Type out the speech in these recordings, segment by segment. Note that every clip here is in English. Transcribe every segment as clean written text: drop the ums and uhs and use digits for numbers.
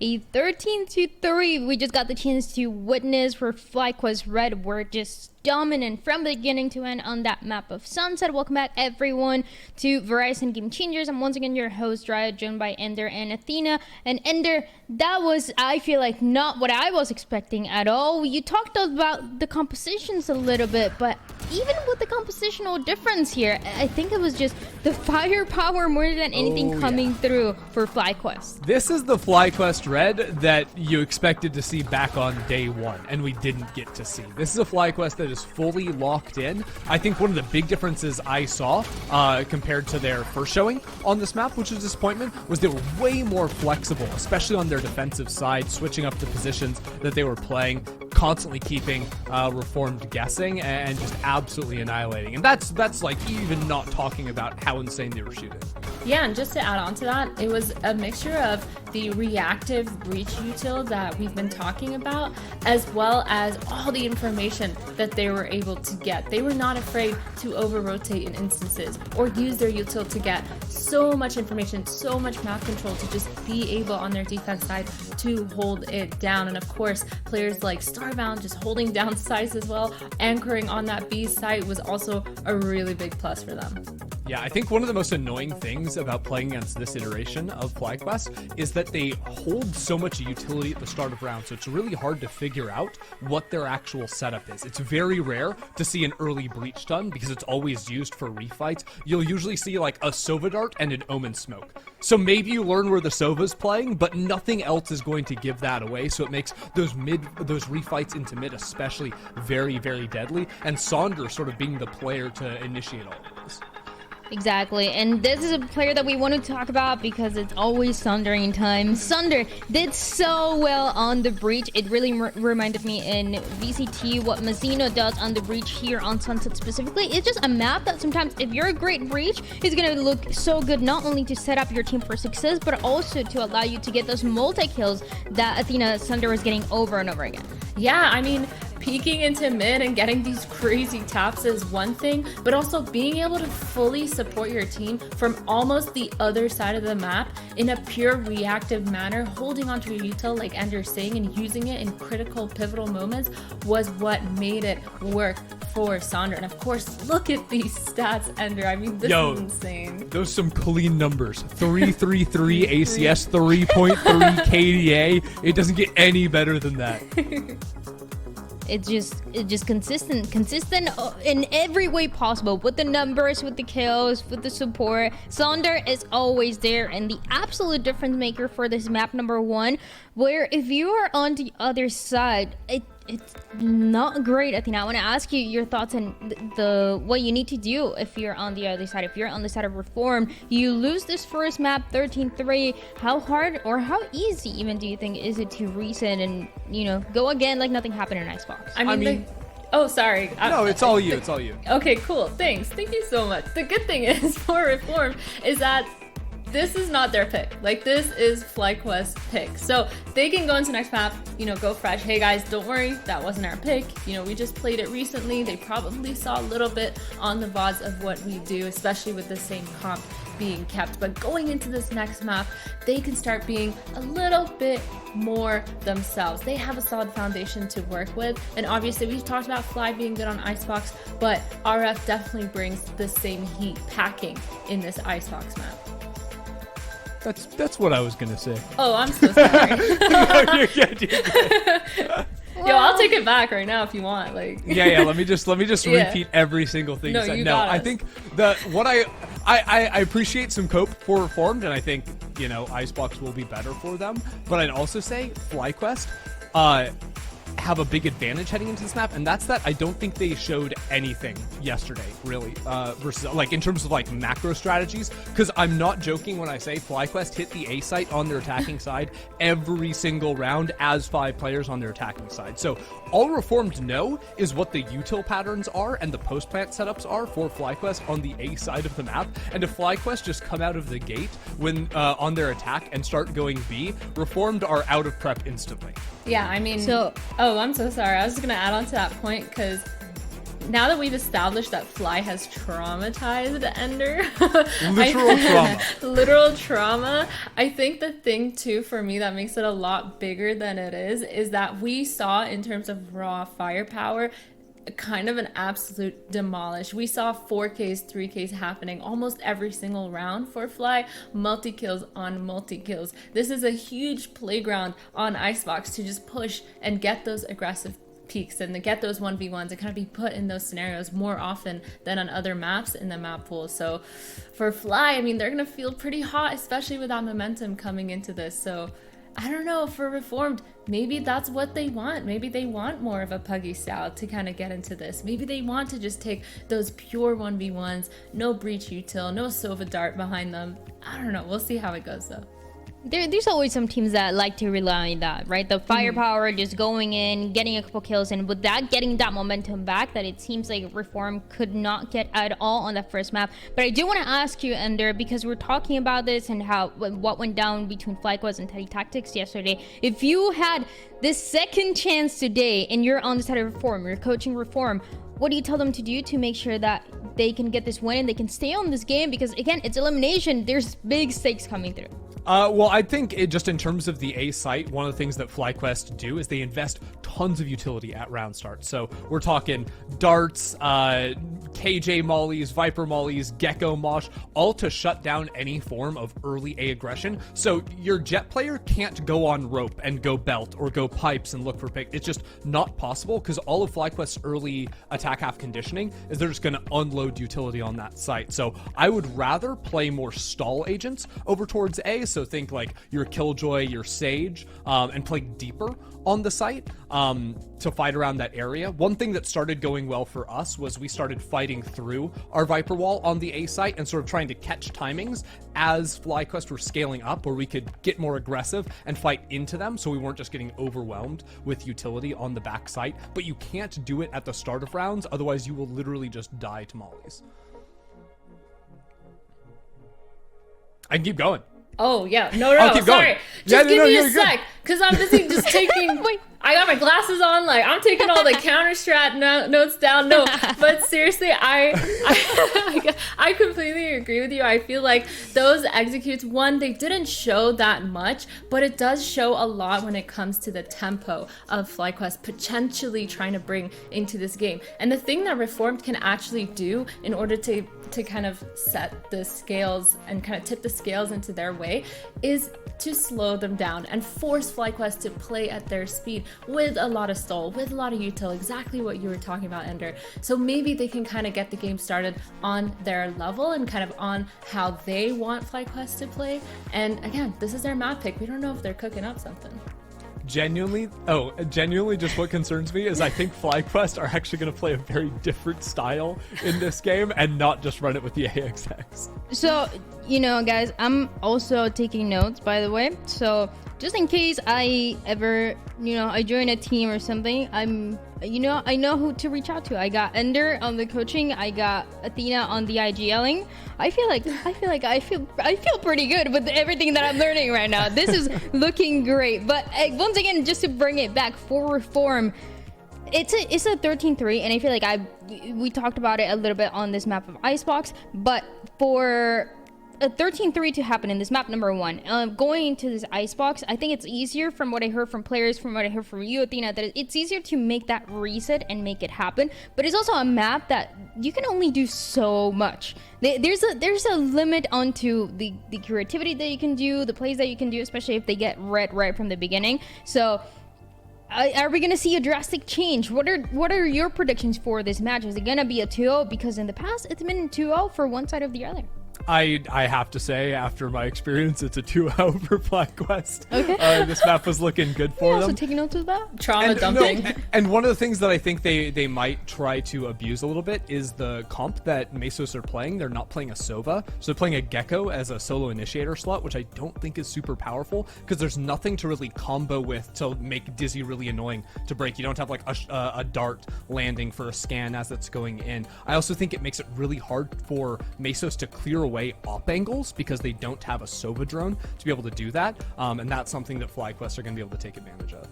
A 13-3 we just got the chance to witness where FlyQuest Red were just dominant from beginning to end on that map of Sunset. Welcome back everyone to Verizon Game Changers. I'm once again your host, Raya, joined by Ender and Athena. And Ender, that was, I feel like, not what I was expecting at all. You talked about the compositions a little bit, but even with the compositional difference here, I think it was just the firepower more than anything coming through for FlyQuest. This is the FlyQuest Red that you expected to see back on day one, and we didn't get to see. This is a FlyQuest that is fully locked in. I think one of the big differences I saw compared to their first showing on this map, which was disappointment, was they were way more flexible, especially on their defensive side, switching up the positions that they were playing, constantly keeping Reformed guessing, and just absolutely annihilating. And that's like even not talking about how insane they were shooting. Yeah, and just to add on to that, it was a mixture of the reactive breach util that we've been talking about, as well as all the information that they were able to get. They were not afraid to over-rotate in instances or use their util to get so much information, so much map control to just be able on their defense side to hold it down. And of course, players like Starbound just holding down sides as well, anchoring on that B site was also a really big plus for them. Yeah, I think one of the most annoying things about playing against this iteration of FlyQuest is that they hold so much utility at the start of rounds, so it's really hard to figure out what their actual setup is. It's very rare to see an early breach stun because it's always used for refights. You'll usually see like a Sova dart and an Omen smoke. So maybe you learn where the Sova's playing, but nothing else is going to give that away, so it makes those refights into mid especially very, very deadly, and Sonder sort of being the player to initiate all of this. Exactly, and this is a player that we want to talk about because it's always Sundering time. Sunder did so well on the breach. It really reminded me in VCT what Mazzino does on the breach here on Sunset specifically. It's just a map that sometimes, if you're a great breach, is going to look so good not only to set up your team for success, but also to allow you to get those multi-kills that Athena Sunder was getting over and over again. Yeah, I mean, peeking into mid and getting these crazy taps is one thing, but also being able to fully support your team from almost the other side of the map in a pure reactive manner, holding onto your util like Ender's saying and using it in critical pivotal moments was what made it work for Sonder. And of course, look at these stats, Ender. I mean, this is insane. Those some clean numbers. 333 ACS, 3.3 KDA. It doesn't get any better than that. It's just consistent in every way possible, with the numbers, with the kills, with the support. Sonder is always there, and the absolute difference maker for this map number one, where if you are on the other side, it's not great. Athena, I want to ask you your thoughts on the what you need to do if you're on the other side. If you're on the side of Reform, you lose this first map 13-3. How hard or how easy even do you think is it to reset and, you know, go again like nothing happened in Icebox? I mean oh, sorry. No, it's all you. It's all you. Okay, cool. Thanks. Thank you so much. The good thing is for Reform is that this is not their pick. Like, this is FlyQuest's pick. So they can go into next map, you know, go fresh. Hey guys, don't worry, that wasn't our pick. You know, we just played it recently. They probably saw a little bit on the VODs of what we do, especially with the same comp being kept. But going into this next map, they can start being a little bit more themselves. They have a solid foundation to work with. And obviously we've talked about Fly being good on Icebox, but RF definitely brings the same heat packing in this Icebox map. That's what I was gonna say. Oh, I'm so sorry. You're good. Yo, I'll take it back right now if you want. Like, yeah. Let me just repeat every single thing you said. No, I think I appreciate some cope for Reformed, and I think, you know, Icebox will be better for them. But I'd also say FlyQuest have a big advantage heading into this map, and that's that I don't think they showed anything yesterday, really, versus, like, in terms of, like, macro strategies, because I'm not joking when I say FlyQuest hit the A site on their attacking side every single round as 5 players on their attacking side. So all Reformed know is what the util patterns are and the post-plant setups are for FlyQuest on the A side of the map, and if FlyQuest just come out of the gate when on their attack and start going B, Reformed are out of prep instantly. Yeah, I mean, oh, I'm so sorry. I was just going to add on to that point because now that we've established that Fly has traumatized Ender, literal trauma, I think the thing too for me that makes it a lot bigger than it is that we saw in terms of raw firepower kind of an absolute demolish. We saw 4Ks, 3Ks happening almost every single round for Fly, multi-kills on multi-kills. This is a huge playground on Icebox to just push and get those aggressive peaks and to get those 1v1s and kind of be put in those scenarios more often than on other maps in the map pool. So for Fly, I mean, they're gonna feel pretty hot, especially with that momentum coming into this. So I don't know, for Reformed, maybe that's what they want. Maybe they want more of a Puggy style to kind of get into this. Maybe they want to just take those pure 1v1s, no breach util, no Sova dart behind them. I don't know. We'll see how it goes though. There's always some teams that like to rely on that, right? The firepower, just going in, getting a couple kills, and with that, getting that momentum back that it seems like Reform could not get at all on that first map. But I do want to ask you, Ender, because we're talking about this and how what went down between FlyQuest and Teddy Tactics yesterday. If you had this second chance today and you're on the side of Reform, you're coaching Reform, what do you tell them to do to make sure that they can get this win and they can stay on this game? Because again, it's elimination. There's big stakes coming through. Well, I think just in terms of the A site, one of the things that FlyQuest do is they invest tons of utility at round start. So we're talking darts, KJ mollies, Viper mollies, Gecko mosh, all to shut down any form of early A aggression. So your Jet player can't go on rope and go belt or go pipes and look for pick. It's just not possible because all of FlyQuest's early attack half conditioning is they're just going to unload utility on that site. So I would rather play more stall agents over towards A. So think like your Killjoy, your Sage, and play deeper on the site to fight around that area. One thing that started going well for us was we started fighting through our Viper wall on the A site and sort of trying to catch timings as FlyQuest were scaling up where we could get more aggressive and fight into them so we weren't just getting overwhelmed with utility on the back site. But you can't do it at the start of rounds, otherwise you will literally just die to mollies. I can keep going. Oh, yeah. No, sorry. Just give me a sec, because I'm busy just taking... I got my glasses on, like, I'm taking all the counter strat notes down. No, but seriously, I completely agree with you. I feel like those executes, one, they didn't show that much, but it does show a lot when it comes to the tempo of FlyQuest potentially trying to bring into this game. And the thing that Reformed can actually do in order to kind of set the scales and kind of tip the scales into their way is to slow them down and force FlyQuest to play at their speed with a lot of stall, with a lot of util, exactly what you were talking about, Ender. So maybe they can kind of get the game started on their level and kind of on how they want FlyQuest to play. And again, this is their map pick. We don't know if they're cooking up something. Genuinely, just what concerns me is I think FlyQuest are actually going to play a very different style in this game and not just run it with the AXX. So, you know, guys, I'm also taking notes, by the way. So just in case I ever, I join a team or something, I know who to reach out to. I got Ender on the coaching. I got Athena on the IGLing. I feel pretty good with everything that I'm learning right now. This is looking great. But once again, just to bring it back for Reform, it's a 13-3, and I feel like we talked about it a little bit on this map of Icebox, but for a 13-3 to happen in this map, number one, going into this Icebox, I think it's easier from what I heard from players, from what I heard from you, Athena, that it's easier to make that reset and make it happen. But it's also a map that you can only do so much. There's a limit onto the creativity that you can do, the plays that you can do, especially if they get red right from the beginning. So are we going to see a drastic change? What are your predictions for this match? Is it going to be a 2-0? Because in the past, it's been 2-0 for one side or the other. I have to say, after my experience, it's a 2-0 for FlyQuest. Okay. This map was looking good for them. So taking notes of that? Trauma dumping. And one of the things that I think they might try to abuse a little bit is the comp that Mesos are playing. They're not playing a Sova, so they're playing a Gecko as a solo initiator slot, which I don't think is super powerful because there's nothing to really combo with to make Dizzy really annoying to break. You don't have like a dart landing for a scan as it's going in. I also think it makes it really hard for Mesos to clear away op angles because they don't have a Sova drone to be able to do that, and that's something that FlyQuest are going to be able to take advantage of.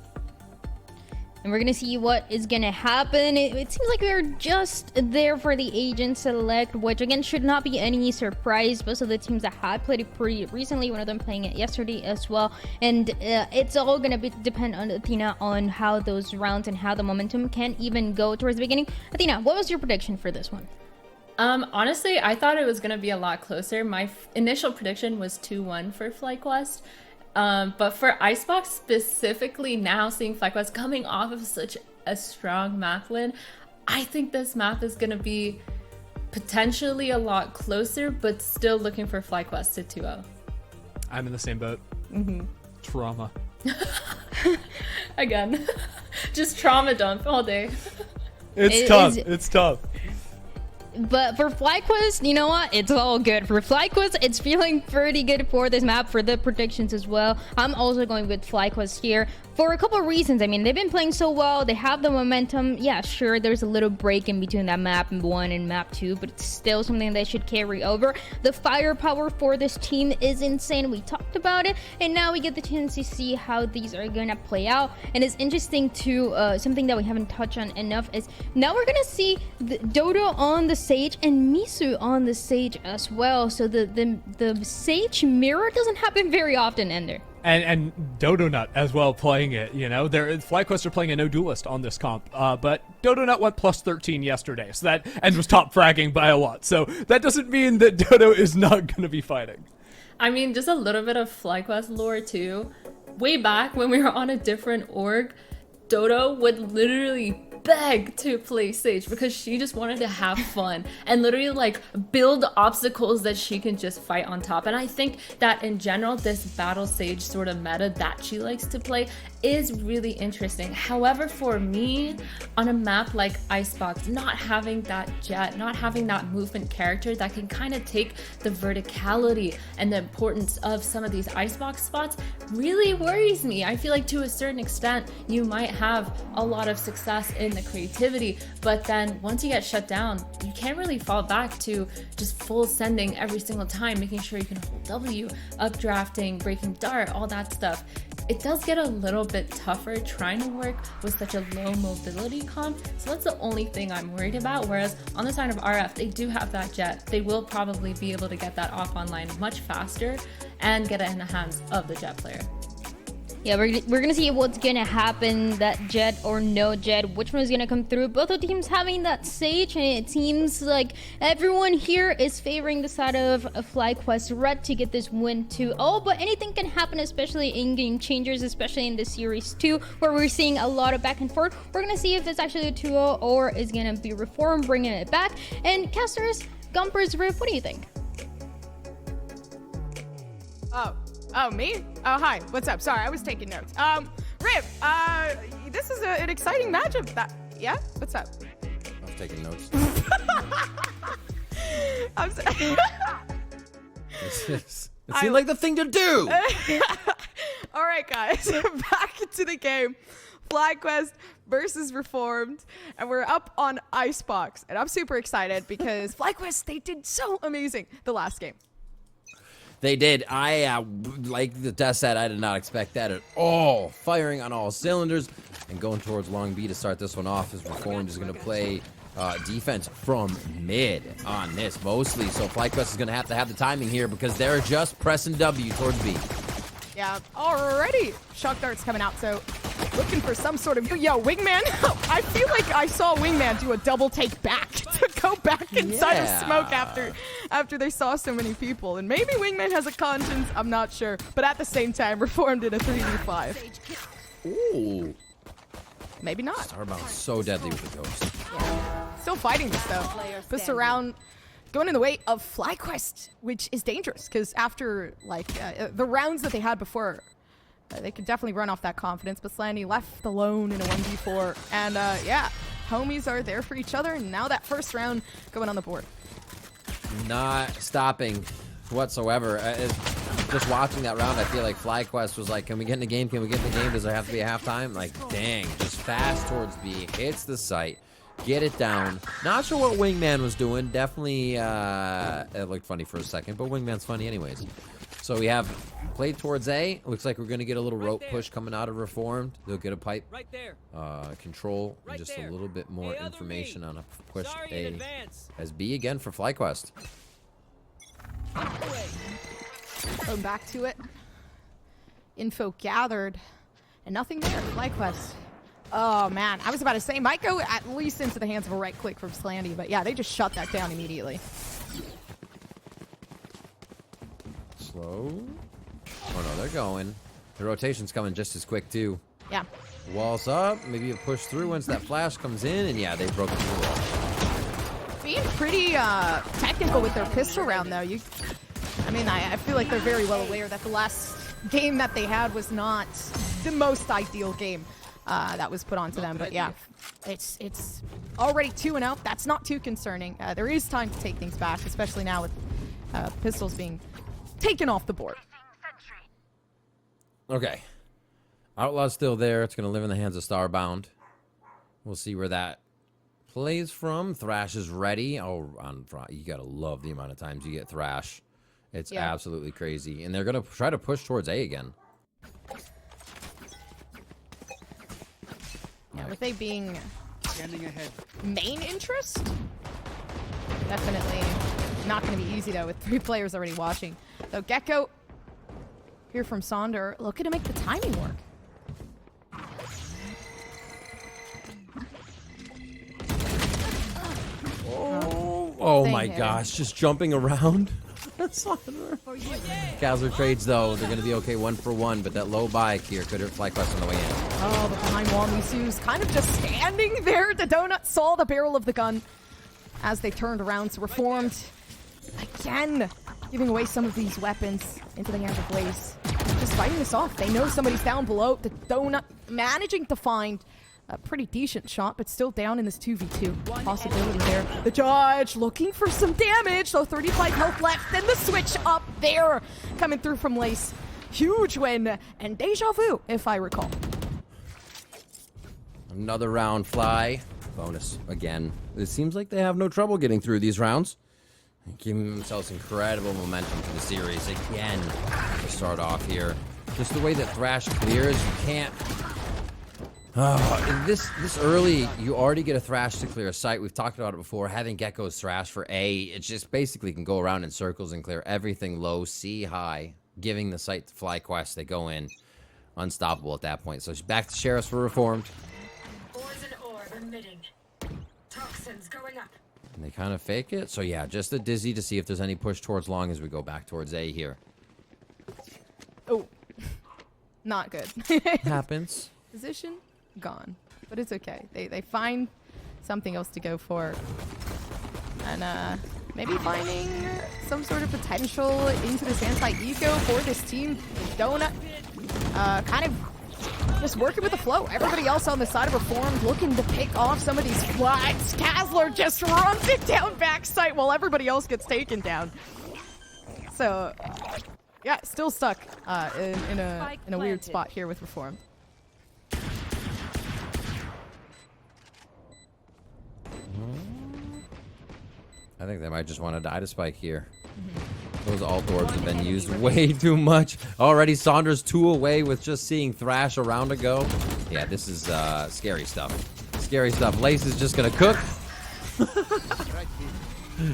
and we're gonna see what is gonna happen. It seems like we're just there for the agent select, which again should not be any surprise. Most of the teams that had played it pretty recently, one of them playing it yesterday as well, and it's all gonna depend on Athena on how those rounds and how the momentum can even go towards the beginning. Athena, what was your prediction for this one? Honestly, I thought it was gonna be a lot closer. My initial prediction was 2-1 for FlyQuest. But for Icebox specifically, now seeing FlyQuest coming off of such a strong map win, I think this map is going to be potentially a lot closer, but still looking for FlyQuest to 2-0. I'm in the same boat. Trauma. Again, just trauma dump all day. It's tough. But for FlyQuest, you know what? It's all good. For FlyQuest, it's feeling pretty good for this map, for the predictions as well. I'm also going with FlyQuest here for a couple of reasons. I mean, they've been playing so well. They have the momentum. Yeah, sure, there's a little break in between that map 1 and map 2, but it's still something they should carry over. The firepower for this team is insane. We talked about it, and now we get the chance to see how these are going to play out. And it's interesting too, something that we haven't touched on enough is now we're going to see Dodo on the Sage and Misu on the Sage as well. So the Sage mirror doesn't happen very often, Ender. And Dodonut as well playing it, you know. FlyQuest are playing a no duelist on this comp, but Dodonut went plus 13 yesterday, so that and was top fragging by a lot. So that doesn't mean that Dodo is not going to be fighting. I mean, just a little bit of FlyQuest lore too. Way back when we were on a different org, Dodo would literally beg to play Sage because she just wanted to have fun and literally like build obstacles that she can just fight on top. And I think that in general, this battle Sage sort of meta that she likes to play is really interesting. However, for me, on a map like Icebox, not having that jet, not having that movement character that can kind of take the verticality and the importance of some of these Icebox spots really worries me. I feel like to a certain extent, you might have a lot of success in the creativity, but then once you get shut down, you can't really fall back to just full sending every single time, making sure you can hold W, updrafting, breaking dart, all that stuff. It does get a little bit tougher trying to work with such a low mobility comp, so that's the only thing I'm worried about. Whereas on the side of RF, they do have that jet. They will probably be able to get that off online much faster and get it in the hands of the jet player. Yeah, we're gonna see what's gonna happen, that jet or no jet, which one is gonna come through. Both of the teams having that Sage, and it seems like everyone here is favoring the side of FlyQuest Red to get this win 2-0, but anything can happen, especially in Game Changers, especially in the Series 2, where we're seeing a lot of back and forth. We're gonna see if it's actually a 2-0 or is gonna be Reform bringing it back. And casters, Gumpers, Rip, what do you think? Oh, me? Oh, hi. What's up? Sorry, I was taking notes. Rip, this is an exciting matchup. Yeah? What's up? I was taking notes. It seemed like the thing to do. All right, guys. Back into the game. FlyQuest versus Reformed, and we're up on Icebox, and I'm super excited because FlyQuest, they did so amazing the last game. They did. Like the test said, I did not expect that at all. Firing on all cylinders and going towards long B to start this one off as Reformed is going to play defense from mid on this mostly. So FlyQuest is going to have the timing here because they're just pressing W towards B. Yeah, already shock darts coming out, so looking for some sort of Wingman. I feel like I saw Wingman do a double take back to go back inside of smoke after they saw so many people. And maybe Wingman has a conscience, I'm not sure. But at the same time, Reformed in a 3v5. Ooh. Maybe not. Starbound so deadly with the ghost. Yeah. Still fighting this though. This around going in the way of FlyQuest, which is dangerous because after like the rounds that they had before, they could definitely run off that confidence, but Slaney left alone in a 1v4. And yeah, homies are there for each other. And now that first round going on the board. Not stopping whatsoever. Just watching that round, I feel like FlyQuest was like, can we get in the game? Can we get in the game? Does there have to be a halftime? Like, dang, just fast towards B, hits the site, get it down. Not sure what Wingman was doing. Definitely, it looked funny for a second, but Wingman's funny anyways. So we have played towards A. Looks like we're going to get a little rope push coming out of Reformed. They'll get a pipe control and just a little bit more information on a push A as B again for FlyQuest. Going back to it. Info gathered. And nothing there. FlyQuest. Oh, man. I was about to say, might go at least into the hands of a right click from Slandy. But yeah, they just shut that down immediately. Slow. Oh, no, they're going. The rotation's coming just as quick, too. Yeah. Walls up. Maybe a push through once that flash comes in. And yeah, they broke through the wall. Being pretty technical with their pistol round, though. I mean, I feel like they're very well aware that the last game that they had was not the most ideal game that was put onto them. But yeah, it's already 2-0. That's not too concerning. There is time to take things back, especially now with pistols being taken off the board. Okay. Outlaw's still there. It's going to live in the hands of Starbound. We'll see where that plays from. Thrash is ready. Oh, you got to love the amount of times you get Thrash. It's absolutely crazy. And they're going to try to push towards A again. Yeah, with A being standing ahead. Main interest? Definitely not going to be easy, though, with 3 players already watching. Though Gecko, here from Sonder, looking to make the timing work. Oh my gosh, just jumping around. Kazler trades, though. They're going to be okay 1-for-1, but that low bike here could hurt FlyQuest on the way in. Oh, but behind wall, Misu's kind of just standing there. The Donut saw the barrel of the gun as they turned around. So Reformed, again, giving away some of these weapons into the hands of Blaze. Just fighting this off. They know somebody's down below. The Donut managing to find a pretty decent shot, but still down in this 2v2 possibility there. The Judge looking for some damage, so 35 health left. Then the switch up there coming through from Lace. Huge win and deja vu, if I recall. Another round fly. Bonus again. It seems like they have no trouble getting through these rounds. Giving themselves incredible momentum to the series again to start off here. Just the way that Thrash clears, you can't... this early, you already get a Thrash to clear a site. We've talked about it before. Having Gecko's Thrash for A, it just basically can go around in circles and clear everything low, C high, giving the site to FlyQuest. They go in unstoppable at that point. So back to Sheriffs for Reformed. Ores and orb emitting. Toxins going up. And they kind of fake it. So yeah, just a dizzy to see if there's any push towards long as we go back towards A here. Oh, not good. Happens. Position gone, but it's okay. They find something else to go for, and maybe finding some sort of potential into this anti-eco for this team. Donut kind of just working with the flow. Everybody else on the side of Reformed looking to pick off some of these flags. Kazler just runs it down backside while everybody else gets taken down. So yeah, still stuck in a weird spot here with Reformed. I think they might just want to die to Spike here. Those alt orbs have been used way too much. Already Saunders 2 away with just seeing Thrash a round ago. Yeah, this is scary stuff. Scary stuff. Lace is just going to cook.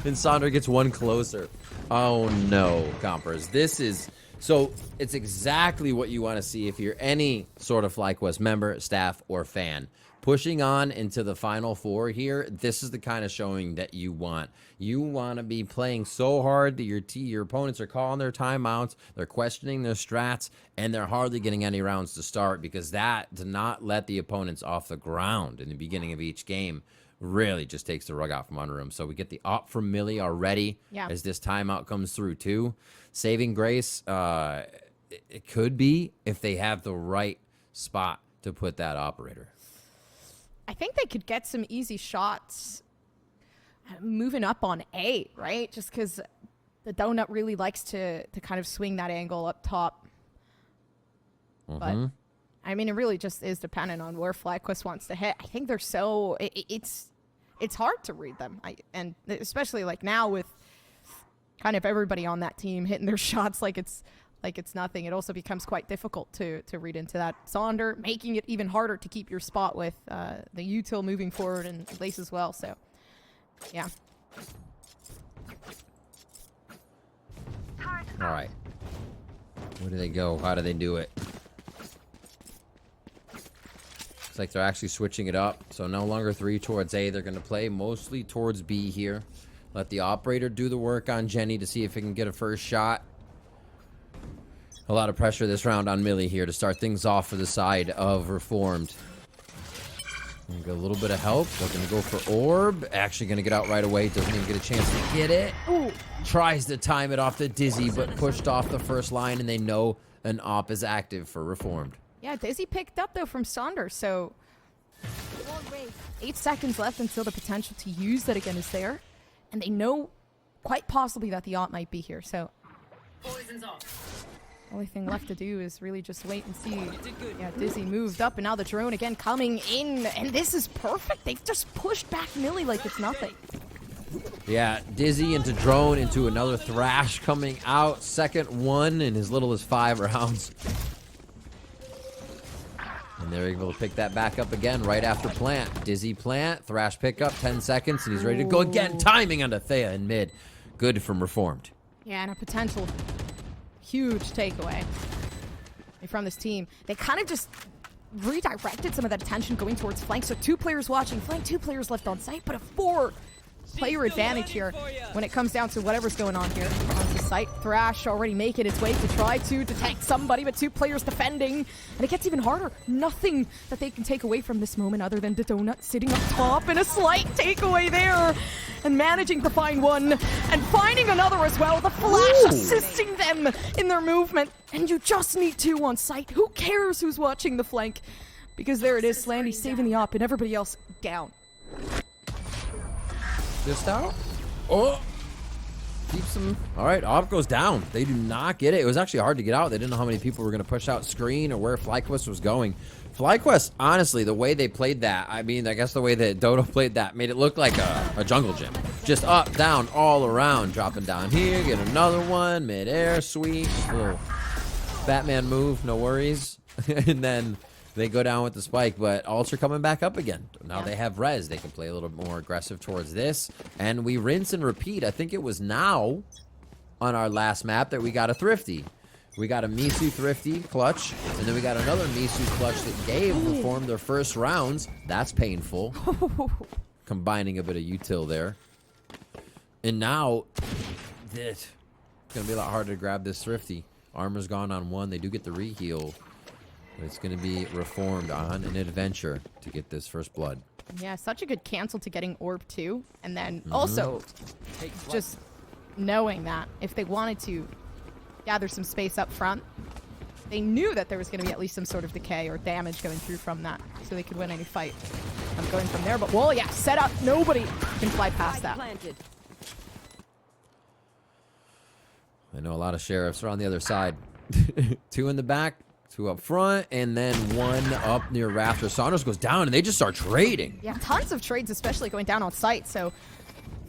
And Saunder gets one closer. Oh no, Compers. This is... So it's exactly what you want to see if you're any sort of FlyQuest member, staff, or fan. Pushing on into the Final Four here, this is the kind of showing that you want. You want to be playing so hard that your opponents are calling their timeouts, they're questioning their strats, and they're hardly getting any rounds to start, because that, to not let the opponents off the ground in the beginning of each game, really just takes the rug out from under them. So we get the op from Millie already as this timeout comes through too. Saving grace, it could be if they have the right spot to put that operator. I think they could get some easy shots moving up on A, right? Just because the Donut really likes to kind of swing that angle up top. But, I mean, it really just is dependent on where FlyQuest wants to hit. I think they're so... It's hard to read them. And especially like now with kind of everybody on that team hitting their shots like it's like it's nothing, it also becomes quite difficult to read into that. Sonder making it even harder to keep your spot with the util moving forward and Lace as well. So, yeah. All right. Where do they go? How do they do it? It's like they're actually switching it up. So no longer 3 towards A. They're going to play mostly towards B here. Let the operator do the work on Jenny to see if he can get a first shot. A lot of pressure this round on Millie here to start things off for the side of Reformed. Get a little bit of help. They're going to go for Orb. Actually going to get out right away. Doesn't even get a chance to get it. Ooh. Tries to time it off the Dizzy, but pushed off the first line, and they know an op is active for Reformed. Yeah, Dizzy picked up, though, from Sonder, so 8 seconds left until the potential to use that again is there. And they know quite possibly that the op might be here, so only thing left to do is really just wait and see. Yeah, Dizzy moved up, and now the drone again coming in, and this is perfect. They've just pushed back Millie like it's nothing. Yeah, Dizzy into drone into another Thrash coming out. Second one in as little as 5 rounds. And they're able to pick that back up again right after plant. Dizzy plant, Thrash pickup, 10 seconds, and he's ready to go again. Timing onto Thea in mid. Good from Reformed. Yeah, and a potential huge takeaway from this team. They kind of just redirected some of that attention going towards flank. So 2 players watching flank, 2 players left on site, but a 4-player advantage here when it comes down to whatever's going on here on the site. Thrash already making its way to try to detect somebody, but 2 players defending, and it gets even harder. Nothing that they can take away from this moment other than the donut sitting up top, and a slight takeaway there, and managing to find one and finding another as well. The flash assisting them in their movement, and you just need 2 on site. Who cares who's watching the flank? Because there it is, Slandy saving the op and everybody else down. Just out. Oh, keeps them. All right, op goes down. They do not get it. It was actually hard to get out. They didn't know how many people were going to push out screen or where FlyQuest was going. FlyQuest, honestly, the way they played that, I mean, I guess the way that Dodo played that made it look like a jungle gym. Just up, down, all around. Dropping down here, get another one, mid-air, sweep, little Batman move, no worries. And then they go down with the spike, but Ultra coming back up again. Now they have res. They can play a little more aggressive towards this. And we rinse and repeat. I think it was now on our last map that we got a Thrifty. We got a Misu Thrifty clutch, and then we got another Misu clutch that gave Reformed their first rounds. That's painful. Combining a bit of util there. And now, it's going to be a lot harder to grab this Thrifty. Armor's gone on 1. They do get the re-heal. But it's going to be Reformed on an adventure to get this first blood. Yeah, such a good cancel to getting Orb too. And then also just knowing that if they wanted to gather some space up front, they knew that there was going to be at least some sort of decay or damage going through from that, so they could win any fight. I'm going from there, but well, yeah, set up. Nobody can fly past that. I know a lot of sheriffs are on the other side. 2 in the back, 2 up front, and then 1 up near Raptor. Saunders goes down, and they just start trading. Yeah, tons of trades, especially going down on site. So,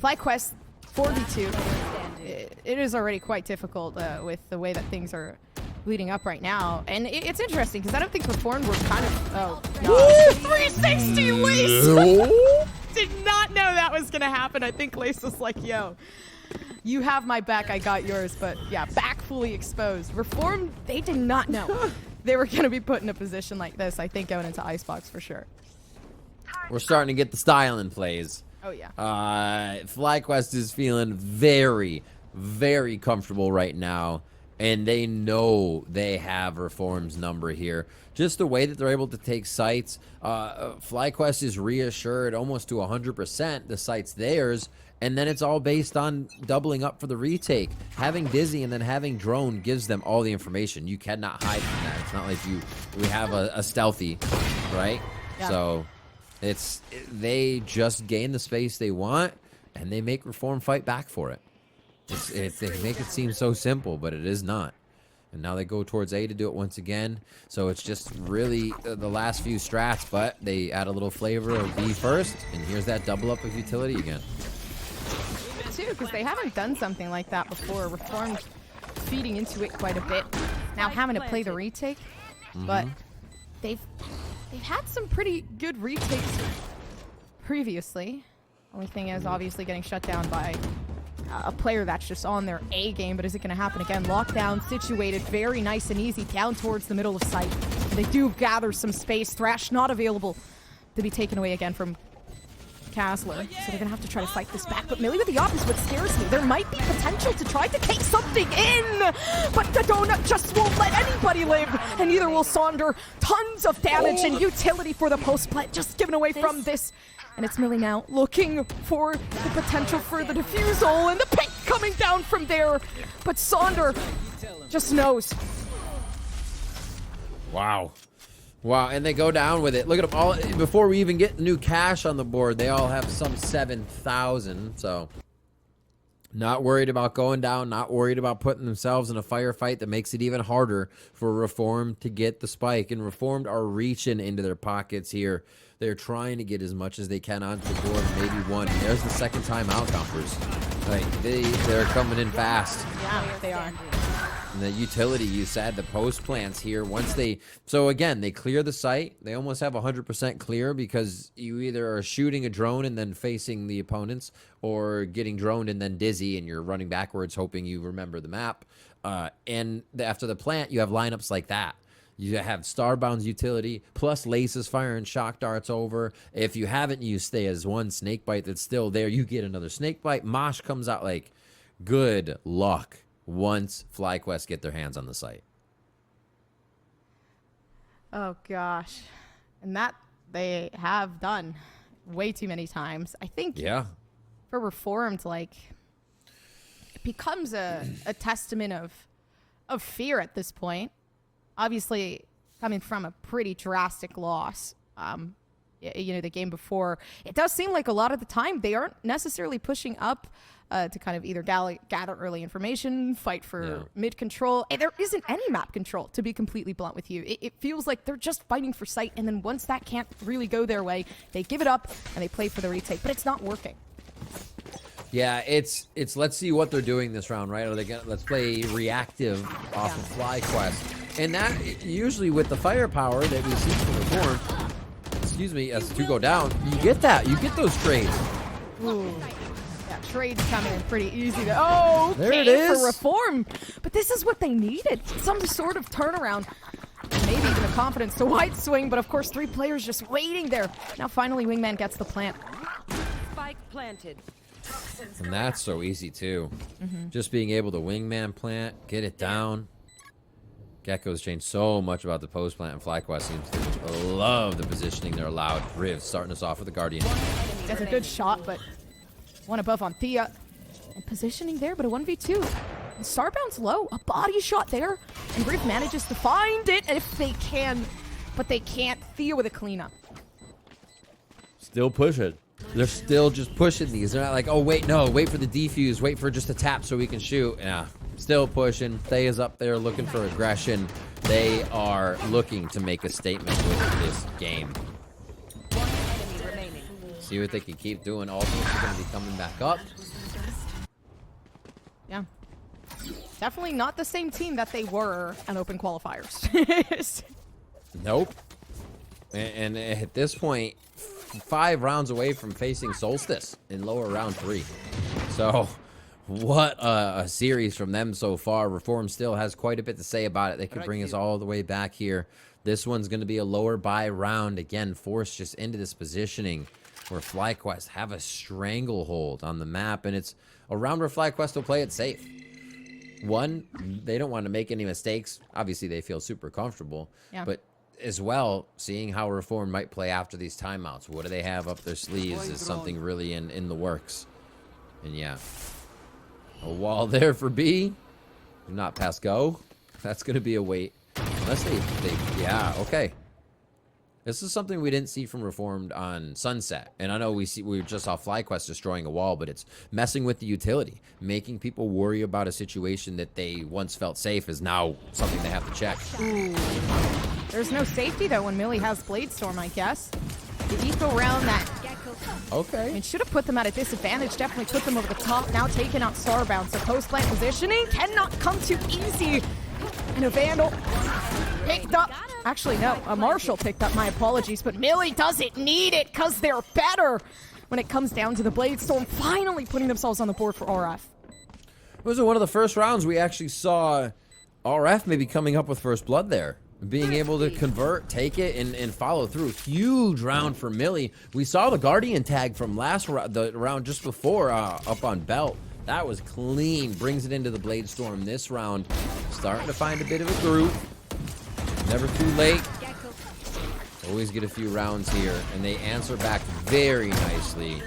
FlyQuest 4v2. It is already quite difficult with the way that things are leading up right now. And it's interesting, because I don't think Reformed were kind of... Oh, God. 360 Lace! Did not know that was going to happen. I think Lace was like, yo, you have my back, I got yours. But yeah, back fully exposed. Reformed, they did not know they were going to be put in a position like this, I think, going into Icebox for sure. We're starting to get the styling plays. Oh, yeah. FlyQuest is feeling very, very comfortable right now. And they know they have Reformed's number here. Just the way that they're able to take sites. FlyQuest is reassured almost to 100% the site's theirs. And then it's all based on doubling up for the retake. Having Dizzy and then having Drone gives them all the information. You cannot hide from that. It's not like we have a stealthy, right? Yeah. So they just gain the space they want, and they make Reform fight back for it. They make it seem so simple, but it is not. And now they go towards A to do it once again. So it's just really the last few strats, but they add a little flavor of B first, and here's that double up of utility again. Too, because they haven't done something like that before. Reformed feeding into it quite a bit. now having to play the retake, but they've had some pretty good retakes previously. Only thing is obviously getting shut down by a player that's just on their A game, but is it going to happen again? Lockdown situated, very nice and easy, down towards the middle of site. And they do gather some space. Thrash not available to be taken away again from Castler. So they're going to have to try to fight this back. But Millie with the op is what scares me. There might be potential to try to take something in, but the donut just won't let anybody live, and neither will Sonder. Tons of damage and utility for the post plant, just given away from this. And it's Millie now looking for the potential for the defusal, and the pick coming down from there. But Sonder just knows. Wow. Wow, and they go down with it. Look at them all. Before we even get new cash on the board, they all have some 7,000. So, not worried about going down, not worried about putting themselves in a firefight that makes it even harder for Reformed to get the spike. And Reformed are reaching into their pockets here. They're trying to get as much as they can onto the board, maybe one. And there's the second time out, Dumpers. Like, they're coming in fast. Yeah, they are. And the utility, you said, the post plants here, once they... So, again, they clear the site. They almost have 100% clear because you either are shooting a drone and then facing the opponents, or getting droned and then dizzy and you're running backwards hoping you remember the map. And after the plant, you have lineups like that. You have Starbound's utility, plus Laces firing shock darts over. If you haven't used Stay as one Snakebite that's still there, you get another Snakebite. Mosh comes out like good luck once FlyQuest get their hands on the site. Oh, gosh. And that they have done way too many times. I think for Reformed, like, it becomes a testament of fear at this point. Obviously, coming from a pretty drastic loss, the game before, it does seem like a lot of the time they aren't necessarily pushing up to kind of either gather early information, fight for mid control. And there isn't any map control, to be completely blunt with you. It feels like they're just fighting for sight, and then once that can't really go their way, they give it up and they play for the retake. But it's not working. Yeah, it's let's see what they're doing this round, right? Are they gonna let's play reactive off of FlyQuest? And that usually with the firepower that we see from Reform, as two go down, you get that. You get those trades. Ooh. Yeah, trades coming in pretty easy. Oh, there it is for Reform. But this is what they needed. Some sort of turnaround. Maybe even the confidence to wide swing, but of course 3 players just waiting there. Now finally Wingman gets the plant. Spike planted. And that's so easy too. Just being able to Wingman plant, get it down. Gecko's changed so much about the post plant, and FlyQuest seems to love the positioning they're allowed. Riv starting us off with the Guardian. That's a good shot, but one above on Thea. And positioning there, but a 1v2. And Starbound's low, a body shot there. And Riv manages to find it if they can, but they can't. Thea with a cleanup. Still pushing. They're still just pushing these. They're not like, oh, wait, no, wait for the defuse, wait for just a tap so we can shoot. Yeah, still pushing. Thea's up there looking for aggression. They are looking to make a statement with this game. See what they can keep doing. Ultimates are going to be coming back up. Yeah. Definitely not the same team that they were at Open Qualifiers. Nope. And at this point, 5 rounds away from facing Solstice in lower round 3. So, what a series from them so far. Reform still has quite a bit to say about it. They could bring us all the way back here. This one's going to be a lower buy round. Again, forced just into this positioning where FlyQuest have a stranglehold on the map. And it's a round where FlyQuest will play it safe. One, they don't want to make any mistakes. Obviously, they feel super comfortable. Yeah. But as well, seeing how Reform might play after these timeouts. What do they have up their sleeves is something really in the works. And yeah, a wall there for B. Do not pass go. That's going to be a wait. Unless they yeah, okay. This is something we didn't see from Reformed on Sunset. And I know we just saw FlyQuest destroying a wall, but it's messing with the utility. Making people worry about a situation that they once felt safe is now something they have to check. Ooh. There's no safety, though, when Millie has Blade Storm, I guess. Did he go around that? Okay. I mean, should have put them at a disadvantage. Definitely put them over the top. Now taking out Starbound. So post-plant positioning cannot come too easy. And a Vandal picked up. Actually, no, a Marshall picked up, my apologies, but Millie doesn't need it because they're better when it comes down to the Blade Storm finally putting themselves on the board for RF. It was one of the first rounds we actually saw RF maybe coming up with first blood there. Being able to convert, take it, and follow through. Huge round for Millie. We saw the Guardian tag from the round just before up on Belt. That was clean. Brings it into the Blade Storm this round. Starting to find a bit of a groove. Never too late. Always get a few rounds here. And they answer back very nicely.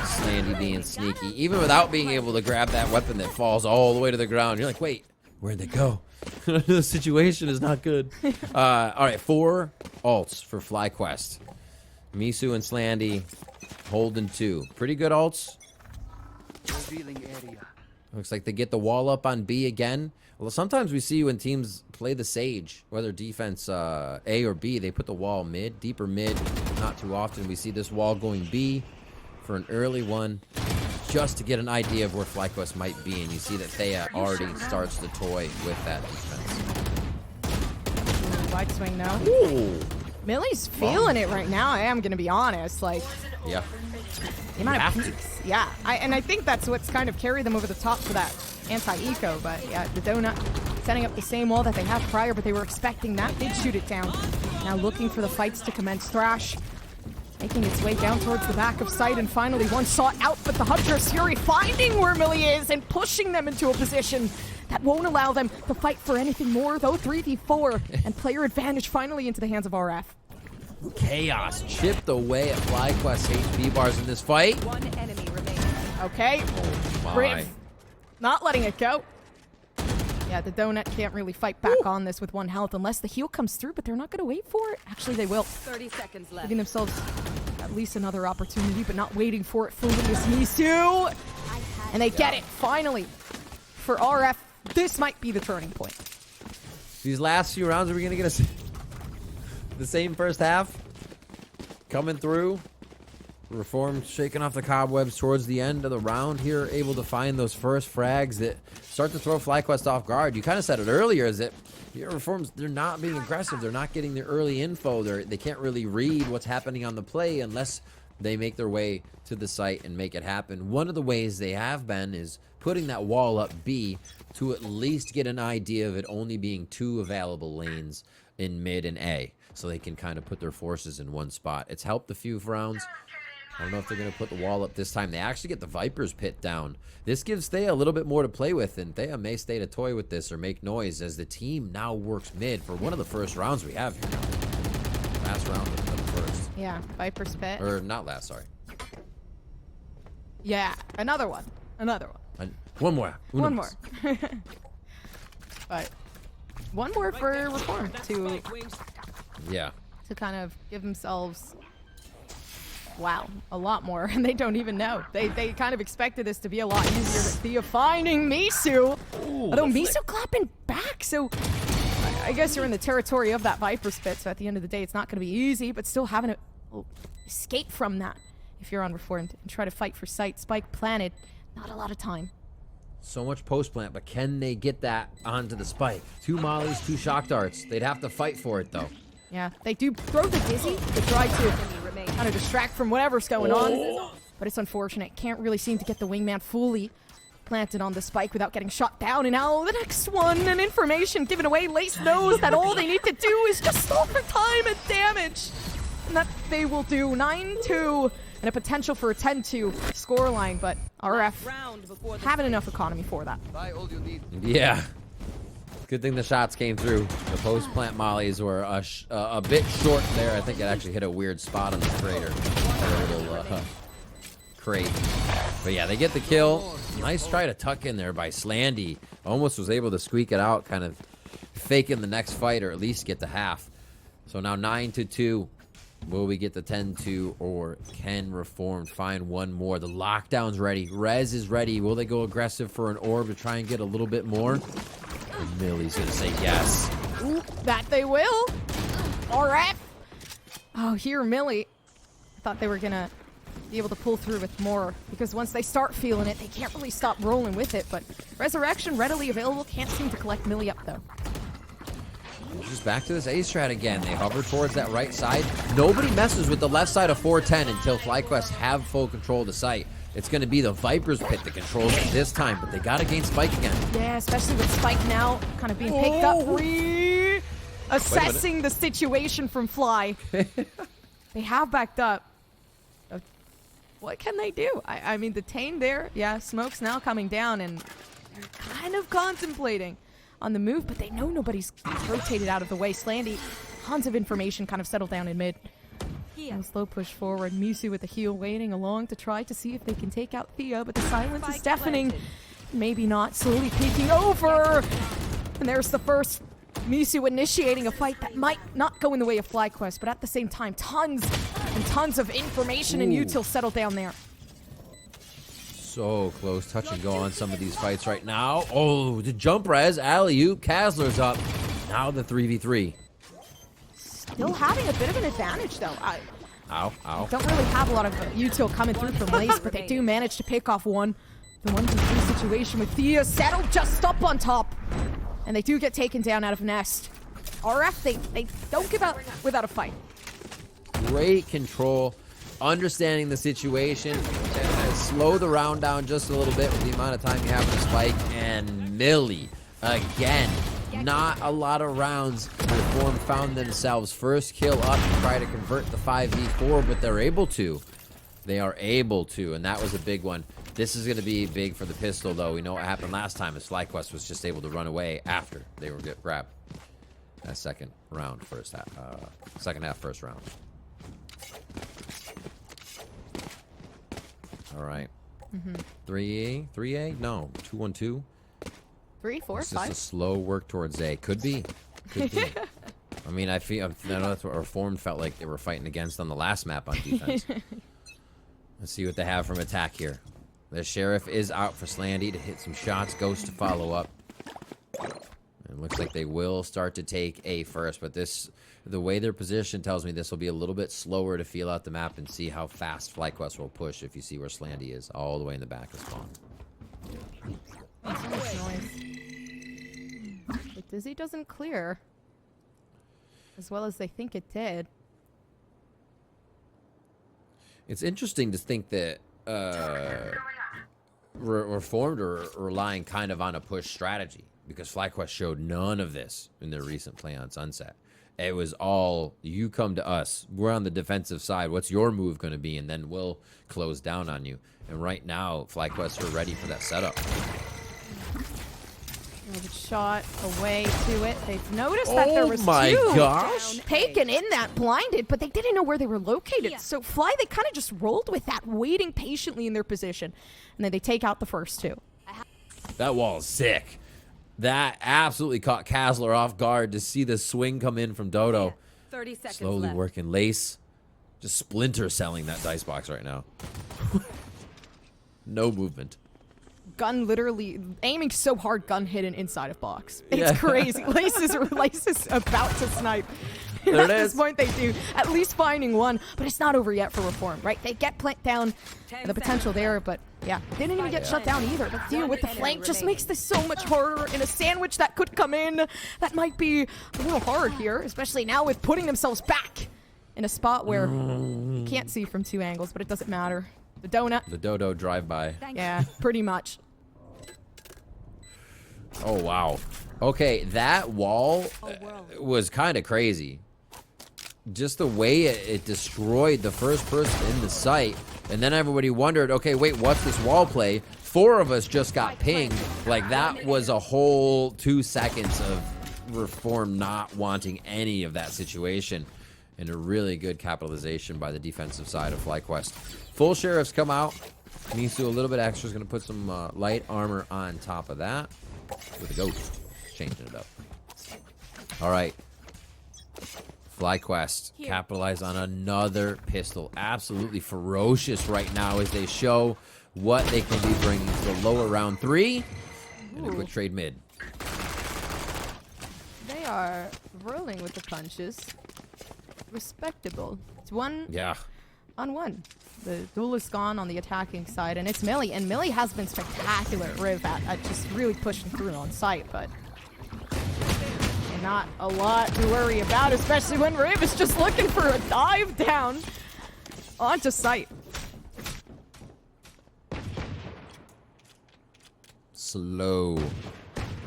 Slandy being sneaky. Even without being able to grab that weapon that falls all the way to the ground. You're like, wait, where'd they go? The situation is not good. All right, 4 ults for FlyQuest. Misu and Slandy holding 2. Pretty good ults. Looks like they get the wall up on B again. Well, sometimes we see when teams play the Sage, whether defense A or B, they put the wall mid, deeper mid. Not too often we see this wall going B for an early one, just to get an idea of where FlyQuest might be. And you see that Thea already starts to toy with that defense. Wide swing now. Ooh. Millie's feeling it right now. I am going to be honest. Like, Yeah. the amount of peaks. Yeah. I think that's what's kind of carried them over the top for that anti-eco. But yeah, the Donut setting up the same wall that they had prior, but they were expecting that. Did shoot it down. Now looking for the fights to commence. Thrash making its way down towards the back of sight, and finally one sought out, but the Huntress Fury finding where Millie is and pushing them into a position that won't allow them to fight for anything more, though. 3v4 and player advantage finally into the hands of RF. Chaos chipped away at FlyQuest HP bars in this fight. One enemy remaining. Okay. Oh my. Riv not letting it go. Yeah, the Donut can't really fight back on this with 1 health unless the heal comes through, but they're not going to wait for it. Actually, they will. 30 seconds left. Giving themselves at least another opportunity, but not waiting for it fully as Misu. And they get it, finally. For RF, this might be the turning point. These last few rounds, are we going to get the same first half? Coming through. Reform shaking off the cobwebs towards the end of the round here, able to find those first frags that start to throw FlyQuest off guard. You kind of said it earlier, is that Reforms, they're not being aggressive. They're not getting the early info. They can't really read what's happening on the play unless they make their way to the site and make it happen. One of the ways they have been is putting that wall up B to at least get an idea of it only being 2 available lanes in mid and A, so they can kind of put their forces in one spot. It's helped a few rounds. I don't know if they're going to put the wall up this time. They actually get the Viper's pit down. This gives Thea a little bit more to play with, and Thea may stay to toy with this or make noise as the team now works mid for one of the first rounds we have here. Last round of the first. Yeah, Viper's pit. Or not last, sorry. Yeah, another one. Another one. One more. One more. But one more for Reform to kind of give themselves, wow, a lot more, and they don't even know. They kind of expected this to be a lot easier, but Thea finding Misu. Although Misu clapping back, so I guess you're in the territory of that Viper's pit, so at the end of the day, it's not going to be easy, but still having to escape from that if you're on Reformed and try to fight for sight. Spike planted, not a lot of time. So much post plant, but can they get that onto the spike? 2 mollies, 2 shock darts. They'd have to fight for it, though. Yeah, they do throw the dizzy to try to kind of distract from whatever's going on, but it's unfortunate. Can't really seem to get the wingman fully planted on the spike without getting shot down. And now the next one, and information given away. Lace knows that all they need to do is just stall for time and damage, and that they will do. 9-2 and a potential for a 10-2 scoreline, but RF having enough economy for that. Yeah. Good thing the shots came through. The post plant mollies were a bit short there. I think it actually hit a weird spot on the crater. A little crate. But yeah, they get the kill. Nice try to tuck in there by Slandy. Almost was able to squeak it out, kind of faking the next fight, or at least get the half. So now 9-2. Will we get the 10-2, or can Reform find one more? The lockdown's ready. Rez is ready. Will they go aggressive for an orb to try and get a little bit more? And Millie's going to say yes. Ooh, that they will. RF. Oh, here, Millie. I thought they were going to be able to pull through with more, because once they start feeling it, they can't really stop rolling with it. But Resurrection readily available. Can't seem to collect Millie up, though. Just back to this A strat again. They hover towards that right side. Nobody messes with the left side of 410 until FlyQuest have full control of the site. It's going to be the Viper's pit that controls it this time, but they got to gain Spike again. Yeah, especially with Spike now kind of being picked up. Assessing the situation from Fly. They have backed up. What can they do? I mean, detained there. Yeah, Smoke's now coming down and kind of contemplating on the move, but they know nobody's rotated out of the way. Slandy, tons of information kind of settled down in mid. And slow push forward. Misu with the heal waiting along to try to see if they can take out Thea, but the silence is deafening. Maybe not. Slowly peeking over. And there's the first. Misu initiating a fight that might not go in the way of FlyQuest, but at the same time, tons and tons of information and util settle down there. So close, touch and go on some of these fights right now. Oh, the jump res, alley-oop, Kazler's up. Now the 3v3. Still having a bit of an advantage, though. Ow. Don't really have a lot of util coming through from Lace, but they do manage to pick off one. The 1v3 situation with Thea settled just up on top. And they do get taken down out of Nest. RF, they don't give up without a fight. Great control, understanding the situation, and slow the round down just a little bit with the amount of time you have to Spike. And Millie, again, not a lot of rounds. Reform found themselves first kill up to try to convert the 5v4, but they're able to. They are able to, and that was a big one. This is going to be big for the pistol, though. We know what happened last time is FlyQuest was just able to run away after they were grabbed. That second half, first round. All right. 3A? No, 2-1-2. 3, 4, it's 5. just a slow work towards A. Could be. I mean, I know that's what Reformed felt like they were fighting against on the last map on defense. Let's see what they have from attack here. The Sheriff is out for Slandy to hit some shots. Ghost to follow up. It looks like they will start to take A first, but the way their position tells me this will be a little bit slower to feel out the map and see how fast FlyQuest will push if you see where Slandy is, all the way in the back of spawn. That's so much noise. But Dizzy doesn't clear as well as they think it did. It's interesting to think that Reformed are relying kind of on a push strategy, because FlyQuest showed none of this in their recent play on Sunset. It was all, you come to us, we're on the defensive side, what's your move going to be, and then we'll close down on you. And right now, FlyQuest are ready for that setup. Shot away to it. They've noticed that there was two taken in that blinded, but they didn't know where they were located. Yeah. So Fly, they kind of just rolled with that, waiting patiently in their position. And then they take out the first two. That wall is sick. That absolutely caught Kazler off guard to see the swing come in from Dodo. 30 seconds slowly left. Working Lace. Just splinter selling that dice box right now. No movement. Gun literally aiming so hard, gun hidden inside of box. It's crazy. Lace is about to snipe. At this point, they do at least finding one, but it's not over yet for Reform, right? They get plant down, the potential there, but yeah, they didn't even get shut down either. But dealing with the flank just makes this so much harder. In a sandwich that could come in, that might be a little hard here, especially now with putting themselves back in a spot where you can't see from two angles, but it doesn't matter. The donut. The Dodo drive-by. Yeah, pretty much. Oh, wow. Okay, that wall was kind of crazy. Just the way it destroyed the first person in the site. And then everybody wondered, okay, wait, what's this wall play? 4 of us just got pinged. Like, that was a whole 2 seconds of Reform not wanting any of that situation. And a really good capitalization by the defensive side of FlyQuest. Full Sheriffs come out. Misu a little bit extra is going to put some light armor on top of that. With a Ghost. Changing it up. All right. FlyQuest capitalize on another pistol. Absolutely ferocious right now as they show what they can be bringing to the lower round 3. And a quick trade mid. They are rolling with the punches. Respectable. It's 1 on 1. The duel is gone on the attacking side, and it's Millie. And Millie has been spectacular at Riv at just really pushing through on site, but not a lot to worry about, especially when Rib is just looking for a dive down onto site. Slow.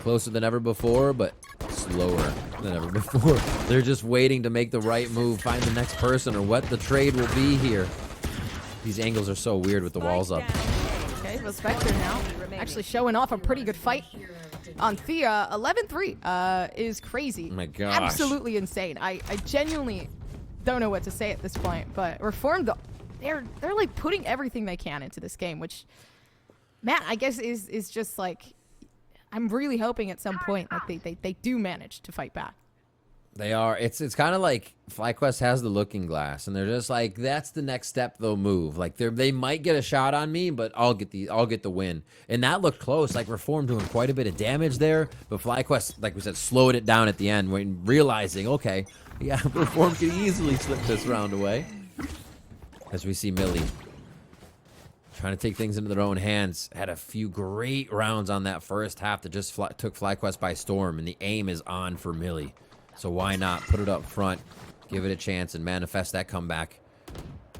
Closer than ever before, but slower than ever before. They're just waiting to make the right move, find the next person, or what the trade will be here. These angles are so weird with the walls up. Okay, the Spectre now actually showing off a pretty good fight on Thea. 11-3 is crazy. Oh my gosh. Absolutely insane. I genuinely don't know what to say at this point, but Reformed, they're like putting everything they can into this game, which, man, I guess is just like, I'm really hoping at some point like they do manage to fight back. They are. It's kind of like FlyQuest has the looking glass, and they're just like, that's the next step they'll move. Like they might get a shot on me, but I'll get the win. And that looked close. Like Reform doing quite a bit of damage there, but FlyQuest, like we said, slowed it down at the end when realizing, okay, yeah, Reform could easily slip this round away. As we see Millie trying to take things into their own hands. Had a few great rounds on that first half that just took FlyQuest by storm, and the aim is on for Millie. So why not put it up front, give it a chance, and manifest that comeback.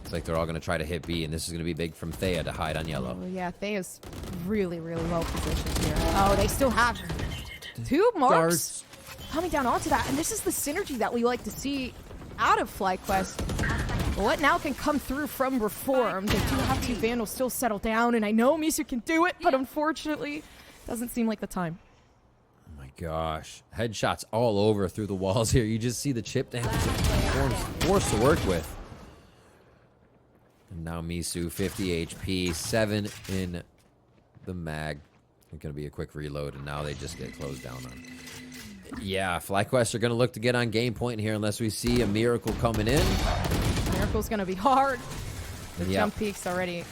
It's like they're all going to try to hit B, and this is going to be big from Thea to hide on yellow. Oh, yeah, Thea's really, really well positioned here. Oh, they still have 2 marks coming down onto that, and this is the synergy that we like to see out of FlyQuest. What now can come through from Reform? They do have 2 Vandals still settled down, and I know Misu can do it, but unfortunately, doesn't seem like the time. Gosh, headshots all over through the walls here. You just see the chip damage that Reform's forced to work with. And now Misu, 50 HP, 7 in the mag. It's going to be a quick reload, and now they just get closed down on. Yeah, FlyQuest are going to look to get on game point here unless we see a miracle coming in. Miracle's going to be hard. The jump peak's already